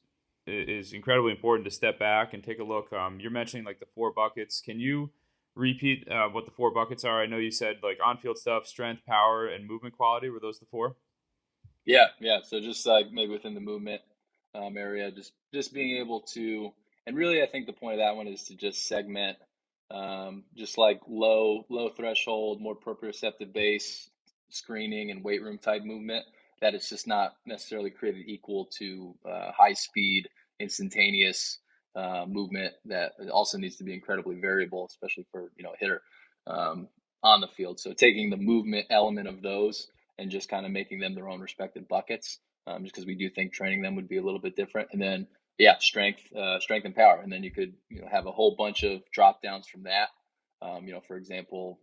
incredibly important to step back and take a look. You're mentioning like the four buckets. Can you repeat what the four buckets are? I know you said like on-field stuff, strength, power, and movement quality. Were those the four? Yeah. So just like maybe within the movement area, just being able to, and really I think the point of that one is to just segment, just like low threshold, more proprioceptive base screening and weight room type movement that is just not necessarily created equal to high speed, instantaneous movement that also needs to be incredibly variable, especially for a hitter on the field. So taking the movement element of those and just kind of making them their own respective buckets, just because we do think training them would be a little bit different. And then strength and power, and then you could have a whole bunch of drop downs from that. For example,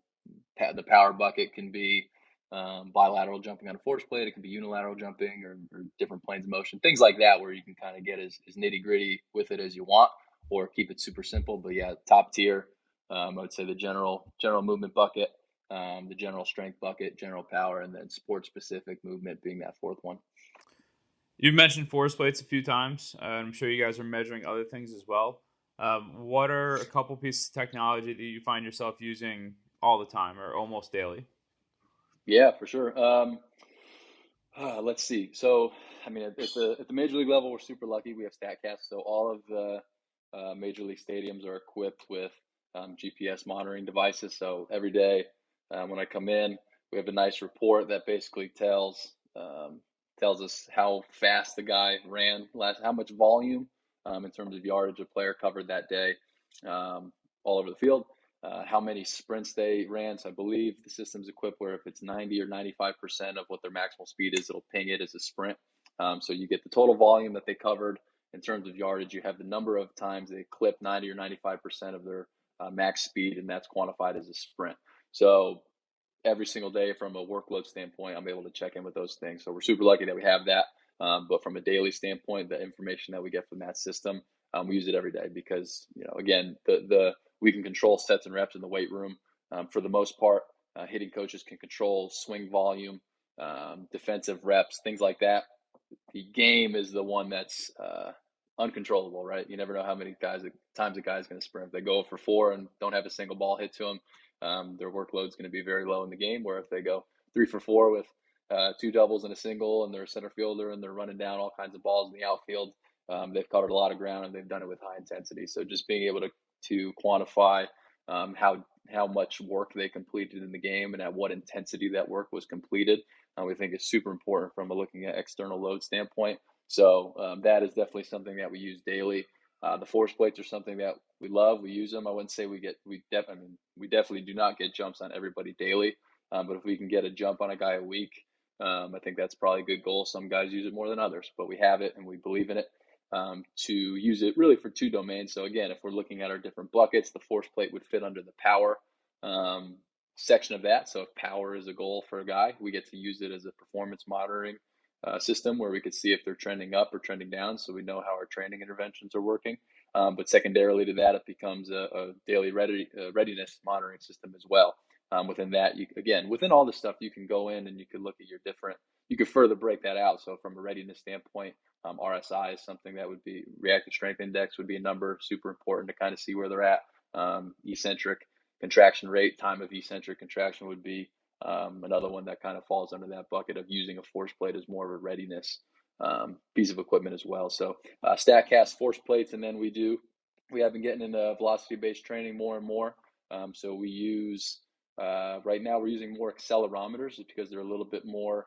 the power bucket can be bilateral jumping on a force plate. It can be unilateral jumping or different planes of motion, things like that, where you can kind of get as nitty gritty with it as you want, or keep it super simple. But yeah, top tier, I would say the general movement bucket, the general strength bucket, general power, and then sport specific movement being that fourth one. You've mentioned force plates a few times. I'm sure you guys are measuring other things as well. What are a couple pieces of technology that you find yourself using all the time or almost daily? Yeah, for sure. Let's see. So, I mean, at the major league level, we're super lucky. We have Statcast, so all of the major league stadiums are equipped with GPS monitoring devices. So every day when I come in, we have a nice report that basically tells us how fast the guy ran how much volume in terms of yardage a player covered that day, all over the field. How many sprints they ran. So I believe the system's equipped where if it's 90 or 95% of what their maximal speed is, it'll ping it as a sprint. So you get the total volume that they covered in terms of yardage. You have the number of times they clipped 90 or 95% of their max speed, and that's quantified as a sprint. So every single day from a workload standpoint, I'm able to check in with those things. So we're super lucky that we have that. But from a daily standpoint, the information that we get from that system, we use it every day because, again, we can control sets and reps in the weight room for the most part. Hitting coaches can control swing volume, defensive reps, things like that. The game is the one that's uncontrollable, right? You never know how many times a guy's going to sprint. If they go for 4 and don't have a single ball hit to them, their workload's going to be very low in the game. Where if they go 3 for 4 with 2 doubles and a single, and they're a center fielder and they're running down all kinds of balls in the outfield, they've covered a lot of ground and they've done it with high intensity. So just being able to quantify how much work they completed in the game and at what intensity that work was completed, we think is super important from a looking at external load standpoint. So that is definitely something that we use daily. The force plates are something that we love. We use them. I wouldn't say we definitely do not get jumps on everybody daily. But if we can get a jump on a guy a week, I think that's probably a good goal. Some guys use it more than others, but we have it and we believe in it. To use it really for 2 domains. So again, if we're looking at our different buckets, the force plate would fit under the power section of that. So if power is a goal for a guy, we get to use it as a performance monitoring system where we could see if they're trending up or trending down, so we know how our training interventions are working. But secondarily to that, it becomes a daily readiness monitoring system as well. Within that, within all this stuff, you can go in and you can look at you could further break that out. So from a readiness standpoint, RSI is something that would be reactive strength index would be a number, super important to kind of see where they're at. Eccentric contraction rate, time of eccentric contraction would be another one that kind of falls under that bucket of using a force plate as more of a readiness piece of equipment as well. So Statcast force plates, and then we have been getting into velocity-based training more and more. So we use right now we're using more accelerometers because they're a little bit more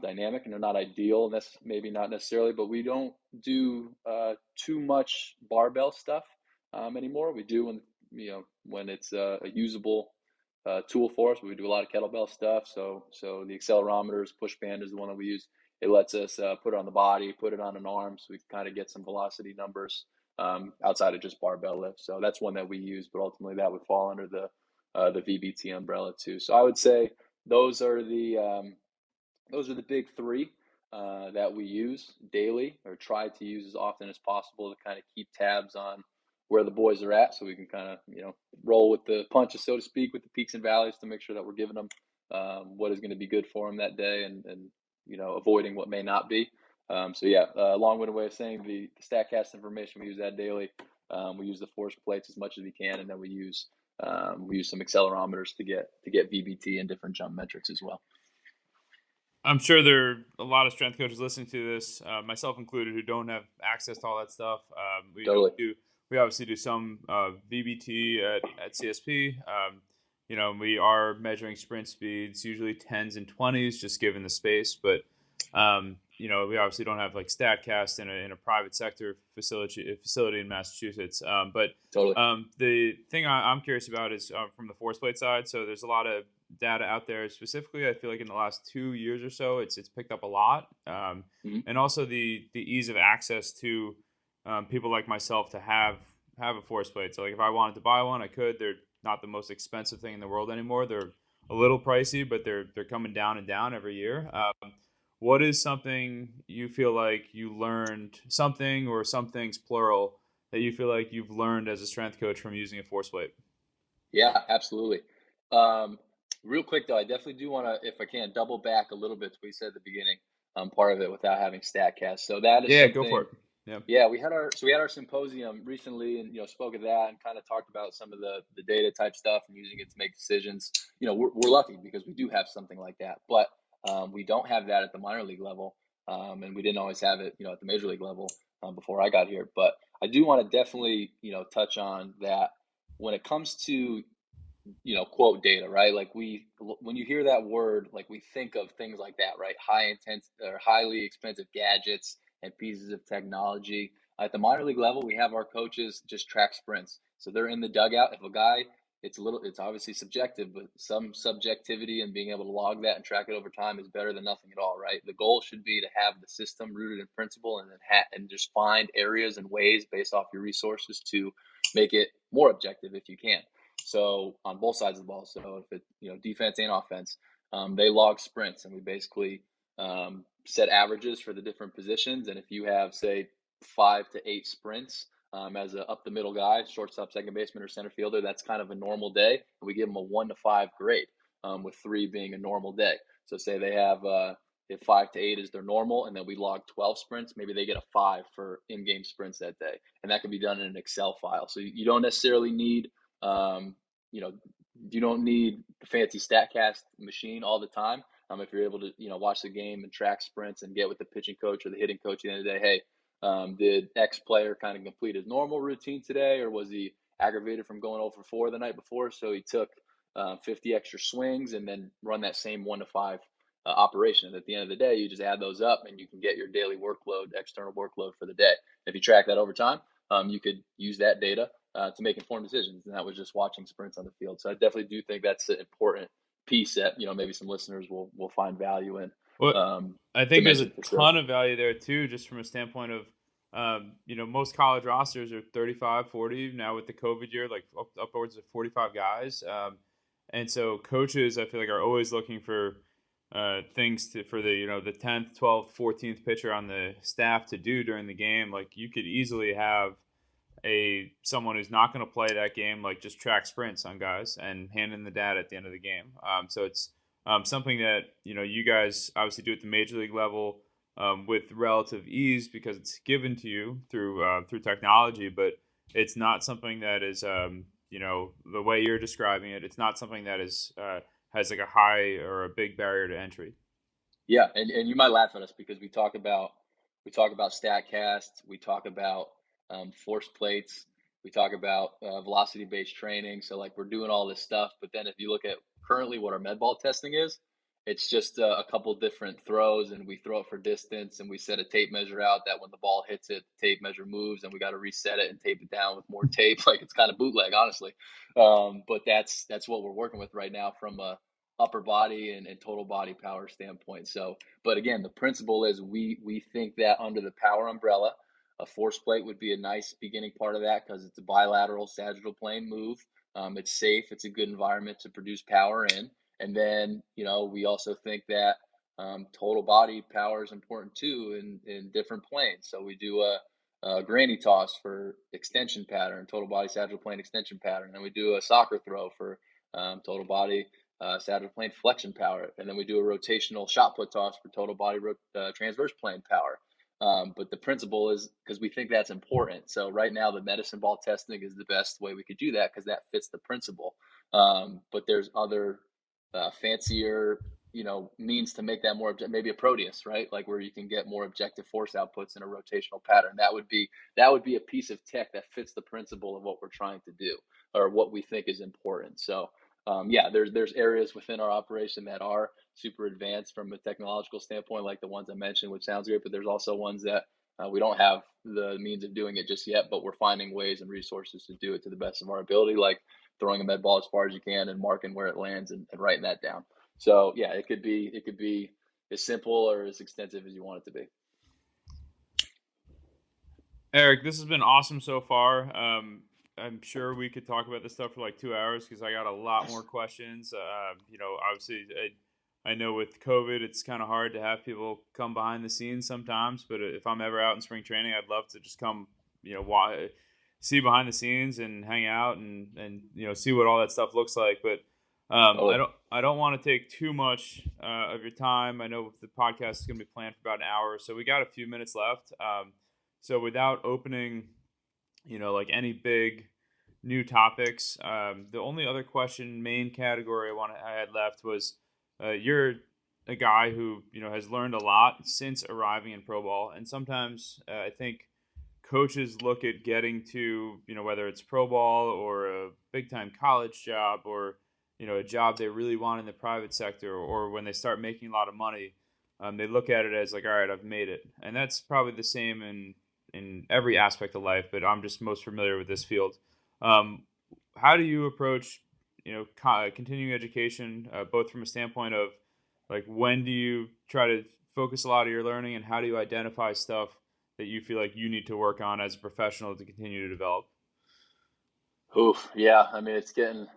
dynamic, and they're not ideal. That's maybe not necessarily, but we don't do too much barbell stuff anymore. We do when it's a usable tool for us. We do a lot of kettlebell stuff. So the accelerometers, push band is the one that we use. It lets us put it on the body, put it on an arm, so we can kind of get some velocity numbers outside of just barbell lifts. So that's one that we use, but ultimately that would fall under the VBT umbrella too. So I would say those are the big 3 that we use daily, or try to use as often as possible to kind of keep tabs on where the boys are at, so we can kind of roll with the punches, so to speak, with the peaks and valleys to make sure that we're giving them what is going to be good for them that day, and avoiding what may not be. Long-winded way of saying the Statcast information, we use that daily. We use the force plates as much as we can, and then we use some accelerometers to get VBT and different jump metrics as well. I'm sure there are a lot of strength coaches listening to this, myself included, who don't have access to all that stuff. We obviously do some VBT at CSP. We are measuring sprint speeds, usually 10s and 20s, just given the space. But we obviously don't have like Statcast in a private sector facility in Massachusetts. The thing I'm curious about is from the force plate side. So there's a lot of data out there. Specifically, I feel like in the last 2 years or so, it's picked up a lot, and also the ease of access to people like myself to have a force plate. So like if I wanted to buy one, I could. They're not the most expensive thing in the world anymore. They're a little pricey, but they're coming down and down every year. What is something you feel like you learned, something or some things plural, that you feel like you've learned as a strength coach from using a force plate? Yeah, absolutely. Um, Real quick though, I definitely do want to, if I can, double back a little bit to what you said at the beginning, part of it without having Statcast. So that is Yeah, go for something. it. Yeah. Yeah, we had our symposium recently, and spoke of that and kind of talked about some of the data type stuff and using it to make decisions. We're lucky because we do have something like that, but we don't have that at the minor league level, and we didn't always have it, at the major league level before I got here. But I do want to definitely touch on that when it comes to quote data, right? Like when you hear that word, like we think of things like that, right? High intense or highly expensive gadgets and pieces of technology. At the minor league level, we have our coaches just track sprints. So they're in the dugout. If a guy, it's obviously subjective, but some subjectivity and being able to log that and track it over time is better than nothing at all, right? The goal should be to have the system rooted in principle and then and just find areas and ways based off your resources to make it more objective if you can. So on both sides of the ball, so if it defense and offense, they log sprints, and we basically set averages for the different positions. And if you have say 5 to 8 sprints as a up the middle guy, shortstop, second baseman, or center fielder, that's kind of a normal day. And we give them a 1 to 5 grade, with 3 being a normal day. So say they have if 5 to 8 is their normal, and then we log 12 sprints, maybe they get a 5 for in-game sprints that day, and that can be done in an Excel file. So you don't necessarily need um, you don't need the fancy Statcast machine all the time. If you're able to, watch the game and track sprints and get with the pitching coach or the hitting coach at the end of the day, hey, did X player kind of complete his normal routine today, or was he aggravated from going over 4 the night before? So he took 50 extra swings and then run that same 1 to 5 operation. And at the end of the day, you just add those up and you can get your daily workload, external workload for the day. If you track that over time, you could use that data to make informed decisions. And that was just watching sprints on the field. So I definitely do think that's an important piece that, maybe some listeners will find value in. Well, I To think there's a mention for sure. ton of value there too, just from a standpoint of, most college rosters are 35, 40 now with the COVID year, like upwards of 45 guys. And so coaches, I feel like, are always looking for things for the 10th, 12th, 14th pitcher on the staff to do during the game. Like you could easily have someone who's not going to play that game, like just track sprints on guys and hand in the data at the end of the game. So it's something that you guys obviously do at the major league level with relative ease because it's given to you through technology, but it's not something that is the way you're describing it. It's not something that is has like a high or a big barrier to entry. Yeah, and you might laugh at us because we talk about Statcast, we talk about force plates, we talk about velocity based training. So like we're doing all this stuff, but then if you look at currently what our med ball testing is, it's just a couple different throws, and we throw it for distance, and we set a tape measure out that when the ball hits it, the tape measure moves, and we got to reset it and tape it down with more tape. Like it's kind of bootleg, honestly. But that's what we're working with right now from a upper body and total body power standpoint. So, but again, the principle is we think that under the power umbrella, a force plate would be a nice beginning part of that because it's a bilateral sagittal plane move. It's safe. It's a good environment to produce power in. And then, we also think that total body power is important too in different planes. So we do a granny toss for extension pattern, total body sagittal plane extension pattern. And we do a soccer throw for total body sagittal plane flexion power. And then we do a rotational shot put toss for total body transverse plane power. But the principle is because we think that's important. So right now, the medicine ball testing is the best way we could do that because that fits the principle. But there's other fancier, means to make that more maybe a Proteus, right? Like where you can get more objective force outputs in a rotational pattern. That would be a piece of tech that fits the principle of what we're trying to do or what we think is important. So there's areas within our operation that are super advanced from a technological standpoint, like the ones I mentioned, which sounds great, but there's also ones that we don't have the means of doing it just yet, but we're finding ways and resources to do it to the best of our ability, like throwing a med ball as far as you can and marking where it lands and writing that down. So yeah, it could be as simple or as extensive as you want it to be. Eric, this has been awesome so far. I'm sure we could talk about this stuff for like 2 hours because I got a lot more questions. Obviously, I know with COVID, it's kind of hard to have people come behind the scenes sometimes. But if I'm ever out in spring training, I'd love to just come, see behind the scenes and hang out and see what all that stuff looks like. But Totally. I don't want to take too much of your time. I know the podcast is going to be planned for about an hour, so we got a few minutes left. So without opening, like any big new topics, the only other main category I had left was you're a guy who has learned a lot since arriving in pro ball, and sometimes I think coaches look at getting to whether it's pro ball or a big time college job or a job they really want in the private sector or when they start making a lot of money. They look at it as like, all right, I've made it, and that's probably the same in every aspect of life, but I'm just most familiar with this field. How do you approach, continuing education, both from a standpoint of like when do you try to focus a lot of your learning, and how do you identify stuff that you feel like you need to work on as a professional to continue to develop? Oof, yeah. I mean, it's getting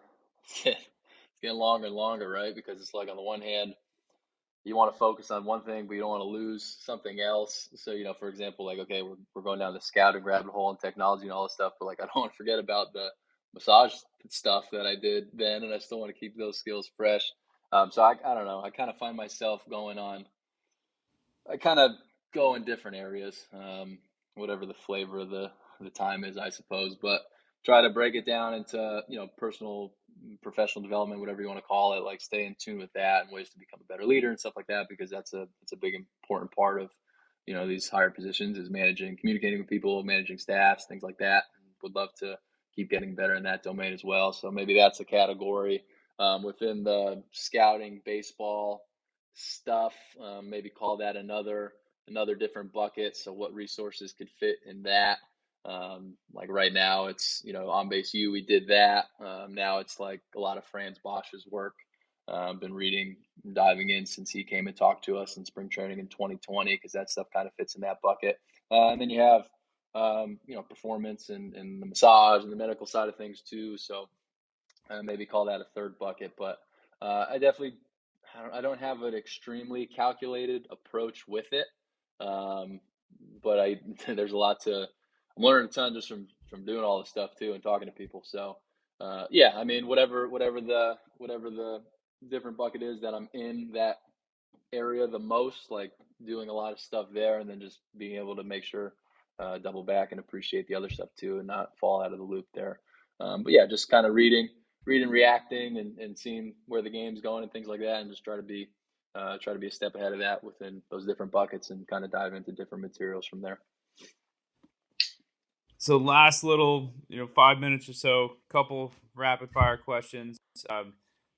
it's getting longer and longer, right? Because it's like on the one hand, you want to focus on one thing, but you don't want to lose something else. So, for example, like, okay, we're going down the scouting rabbit hole and technology and all this stuff, but like, I don't want to forget about the massage stuff that I did then, and I still want to keep those skills fresh. So I don't know. I kind of find myself I kind of go in different areas, whatever the flavor of the time is, I suppose. But try to break it down into personal, professional development, whatever you want to call it. Like stay in tune with that and ways to become a better leader and stuff like that, because that's a big important part of these higher positions is managing, communicating with people, managing staffs, things like that. Would love to keep getting better in that domain as well. So maybe that's a category within the scouting, baseball stuff. Maybe call that another different bucket. So what resources could fit in that? Like right now, it's on base U. We did that. Now it's like a lot of Franz Bosch's work. Been reading, diving in since he came and talked to us in spring training in 2020 because that stuff kind of fits in that bucket. And then you have performance and the massage and the medical side of things too. So maybe call that a third bucket. But I definitely I don't have an extremely calculated approach with it. But there's a lot to I'm learning a ton just from doing all this stuff too and talking to people. So yeah, I mean whatever the different bucket is that I'm in that area the most, like doing a lot of stuff there, and then just being able to make sure double back and appreciate the other stuff too, and not fall out of the loop there. But yeah, just kind of reading, reacting, and seeing where the game's going and things like that, and just try to be a step ahead of that within those different buckets, and kind of dive into different materials from there. So last little, 5 minutes or so, couple rapid fire questions.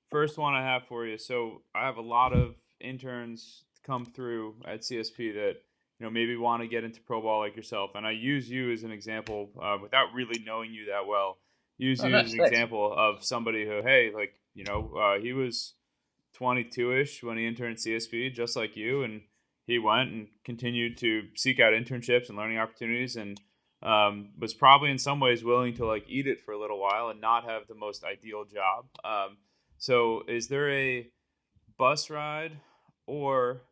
First one I have for you. So I have a lot of interns come through at CSP that maybe want to get into pro ball like yourself, and I use you as an example without really knowing you that well. Use Oh, you as nice, an thanks. example of somebody who, hey, like he was 22ish when he interned at CSP, just like you, and he went and continued to seek out internships and learning opportunities, and was probably in some ways willing to like eat it for a little while and not have the most ideal job. So is there a bus ride or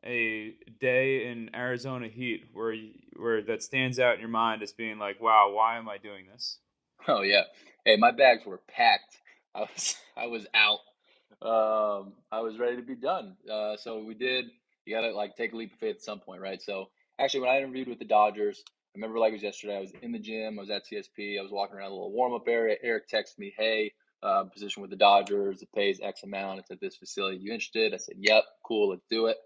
a day in Arizona heat where that stands out in your mind as being like, wow, why am I doing this? Oh yeah. Hey, my bags were packed. I was out. I was ready to be done. So we did. You gotta like take a leap of faith at some point, right? So actually, when I interviewed with the Dodgers, I remember like it was yesterday. I was in the gym. I was at CSP. I was walking around a little warm up area. Eric texted me, "Hey, position with the Dodgers. It pays X amount. It's at this facility. You interested?" I said, "Yep, cool. Let's do it."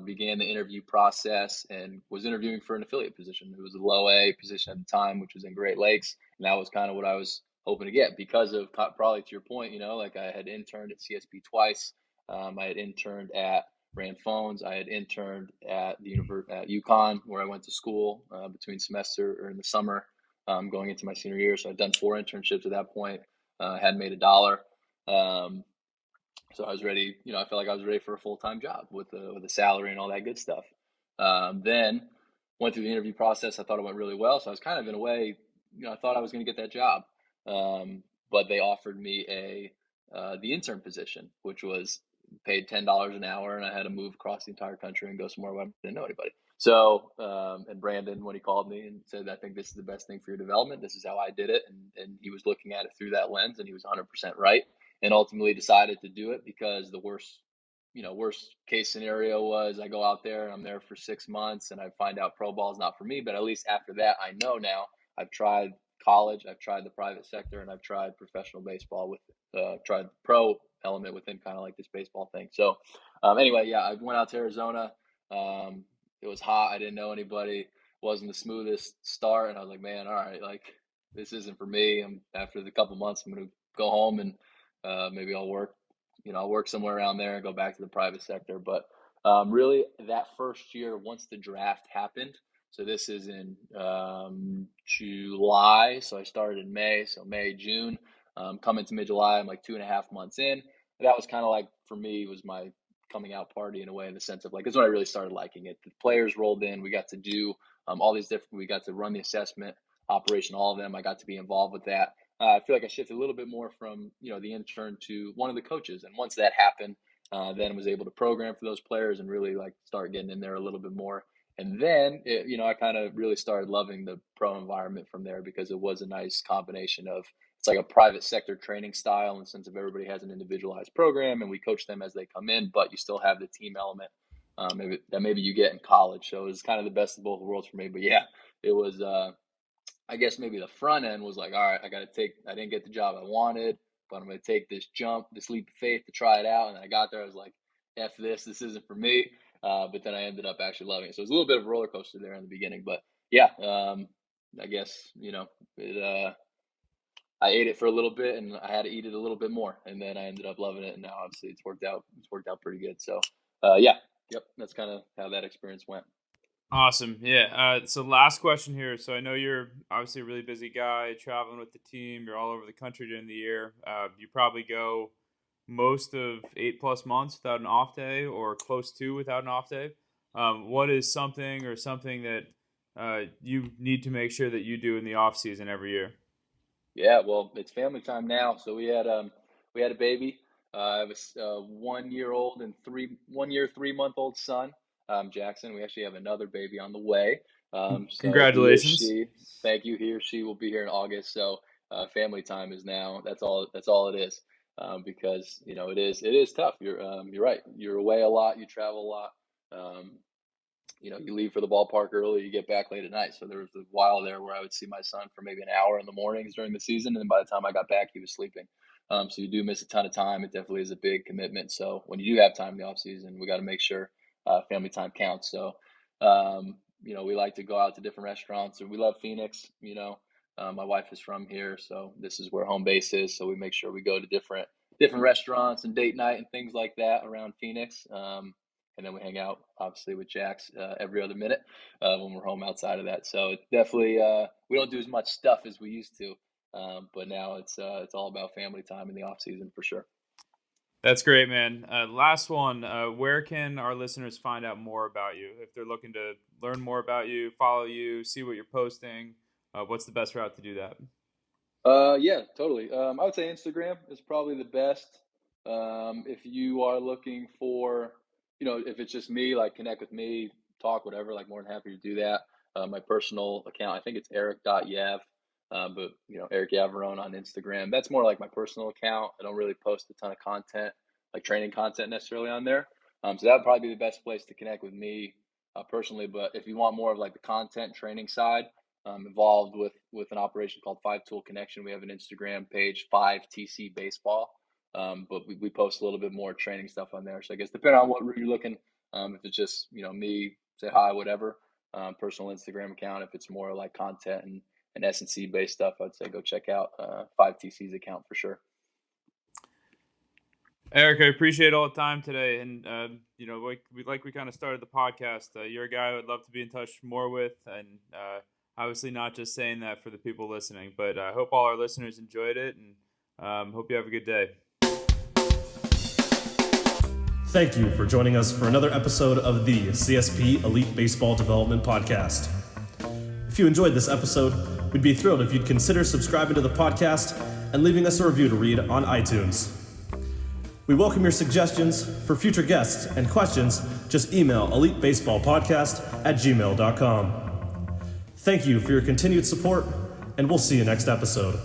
Began the interview process and was interviewing for an affiliate position. It was a low A position at the time, which was in Great Lakes, and that was kind of what I was hoping to get because of probably to your point, like I had interned at CSP twice. I had interned at Ran Phones. I had interned at the at UConn, where I went to school between semester or in the summer, going into my senior year. So I'd done 4 internships at that point. Hadn't made a dollar. So I was ready. I felt like I was ready for a full-time job with a salary and all that good stuff. Then went through the interview process. I thought it went really well. So I was kind of in a way, I thought I was going to get that job. But they offered me the intern position, which was paid $10 an hour, and I had to move across the entire country and go somewhere where I didn't know anybody. So, and Brandon, when he called me and said, I think this is the best thing for your development, this is how I did it. And he was looking at it through that lens, and he was 100% right, and ultimately decided to do it because the worst case scenario was I go out there and I'm there for 6 months and I find out pro ball is not for me. But at least after that, I know now. I've tried college, I've tried the private sector, and I've tried professional baseball with tried the pro element within kind of like this baseball thing. So anyway, yeah, I went out to Arizona. It was hot. I didn't know anybody. Wasn't the smoothest start, and I was like, man, all right, like this isn't for me. After the couple months, I'm gonna go home and maybe I'll work. I'll work somewhere around there and go back to the private sector. But really, that first year, once the draft happened, so this is in July. So I started in May. So May, June, coming to mid-July, I'm like 2.5 months in. That was kind of like, for me, was my coming out party in a way, in the sense of like, this is when I really started liking it. The players rolled in. We got to do all these different, we got to run the assessment operation, all of them. I got to be involved with that. I feel like I shifted a little bit more from, the intern to one of the coaches. And once that happened, then was able to program for those players and really like start getting in there a little bit more. And then, I kind of really started loving the pro environment from there, because it was a nice combination of, it's like a private sector training style in the sense of everybody has an individualized program and we coach them as they come in, but you still have the team element maybe you get in college. So it was kind of the best of both worlds for me. But yeah, it was, I guess maybe the front end was like, all right, I didn't get the job I wanted, but I'm going to take this jump, this leap of faith to try it out. And I got there, I was like, F this isn't for me. But then I ended up actually loving it. So it was a little bit of a roller coaster there in the beginning, but yeah, I guess, I ate it for a little bit and I had to eat it a little bit more. And then I ended up loving it. And now obviously it's worked out pretty good. So, yeah, yep. That's kind of how that experience went. Awesome. Yeah. So last question here. So I know you're obviously a really busy guy traveling with the team. You're all over the country during the year. You probably go most of 8+ months without an off day, or close to without an off day. What is something that you need to make sure that you do in the off season every year? Yeah, well, it's family time now. So we had a baby. I have a 1 year old and 3-month-old son, Jackson. We actually have another baby on the way. So Congratulations. thank you. He or she will be here in August. So family time is now. That's all it is. Because it is tough. You're right. You're away a lot. You travel a lot. You leave for the ballpark early, you get back late at night. So there was a while there where I would see my son for maybe an hour in the mornings during the season, and then by the time I got back, he was sleeping. So you do miss a ton of time. It definitely is a big commitment. So when you do have time in the off season, we got to make sure family time counts. So we like to go out to different restaurants, and we love Phoenix. My wife is from here, so this is where home base is. So we make sure we go to different restaurants and date night and things like that around Phoenix. And then we hang out, obviously, with Jax every other minute when we're home outside of that. So it's definitely, we don't do as much stuff as we used to, but now it's all about family time in the off season for sure. That's great, man. Last one. Where can our listeners find out more about you if they're looking to learn more about you, follow you, see what you're posting? What's the best route to do that? Yeah, totally. I would say Instagram is probably the best. If you are looking for, if it's just me, like connect with me, talk, whatever, like more than happy to do that. My personal account, I think it's eric.yav, but Eric Yavarone on Instagram. That's more like my personal account. I don't really post a ton of content, like training content necessarily on there. So that would probably be the best place to connect with me personally. But if you want more of like the content training side, involved with an operation called 5 Tool Connection. We have an Instagram page, 5TC Baseball, but we post a little bit more training stuff on there. So I guess depending on what route you're looking, if it's just me, say hi, whatever, personal Instagram account. If it's more like content and S&C based stuff, I'd say go check out 5TC's account for sure. Eric, I appreciate all the time today, and we kind of started the podcast. You're a guy I would love to be in touch more with, and obviously not just saying that for the people listening, but I hope all our listeners enjoyed it, and hope you have a good day. Thank you for joining us for another episode of the CSP Elite Baseball Development Podcast. If you enjoyed this episode, we'd be thrilled if you'd consider subscribing to the podcast and leaving us a review to read on iTunes. We welcome your suggestions for future guests and questions. Just email elitebaseballpodcast@gmail.com. Thank you for your continued support, and we'll see you next episode.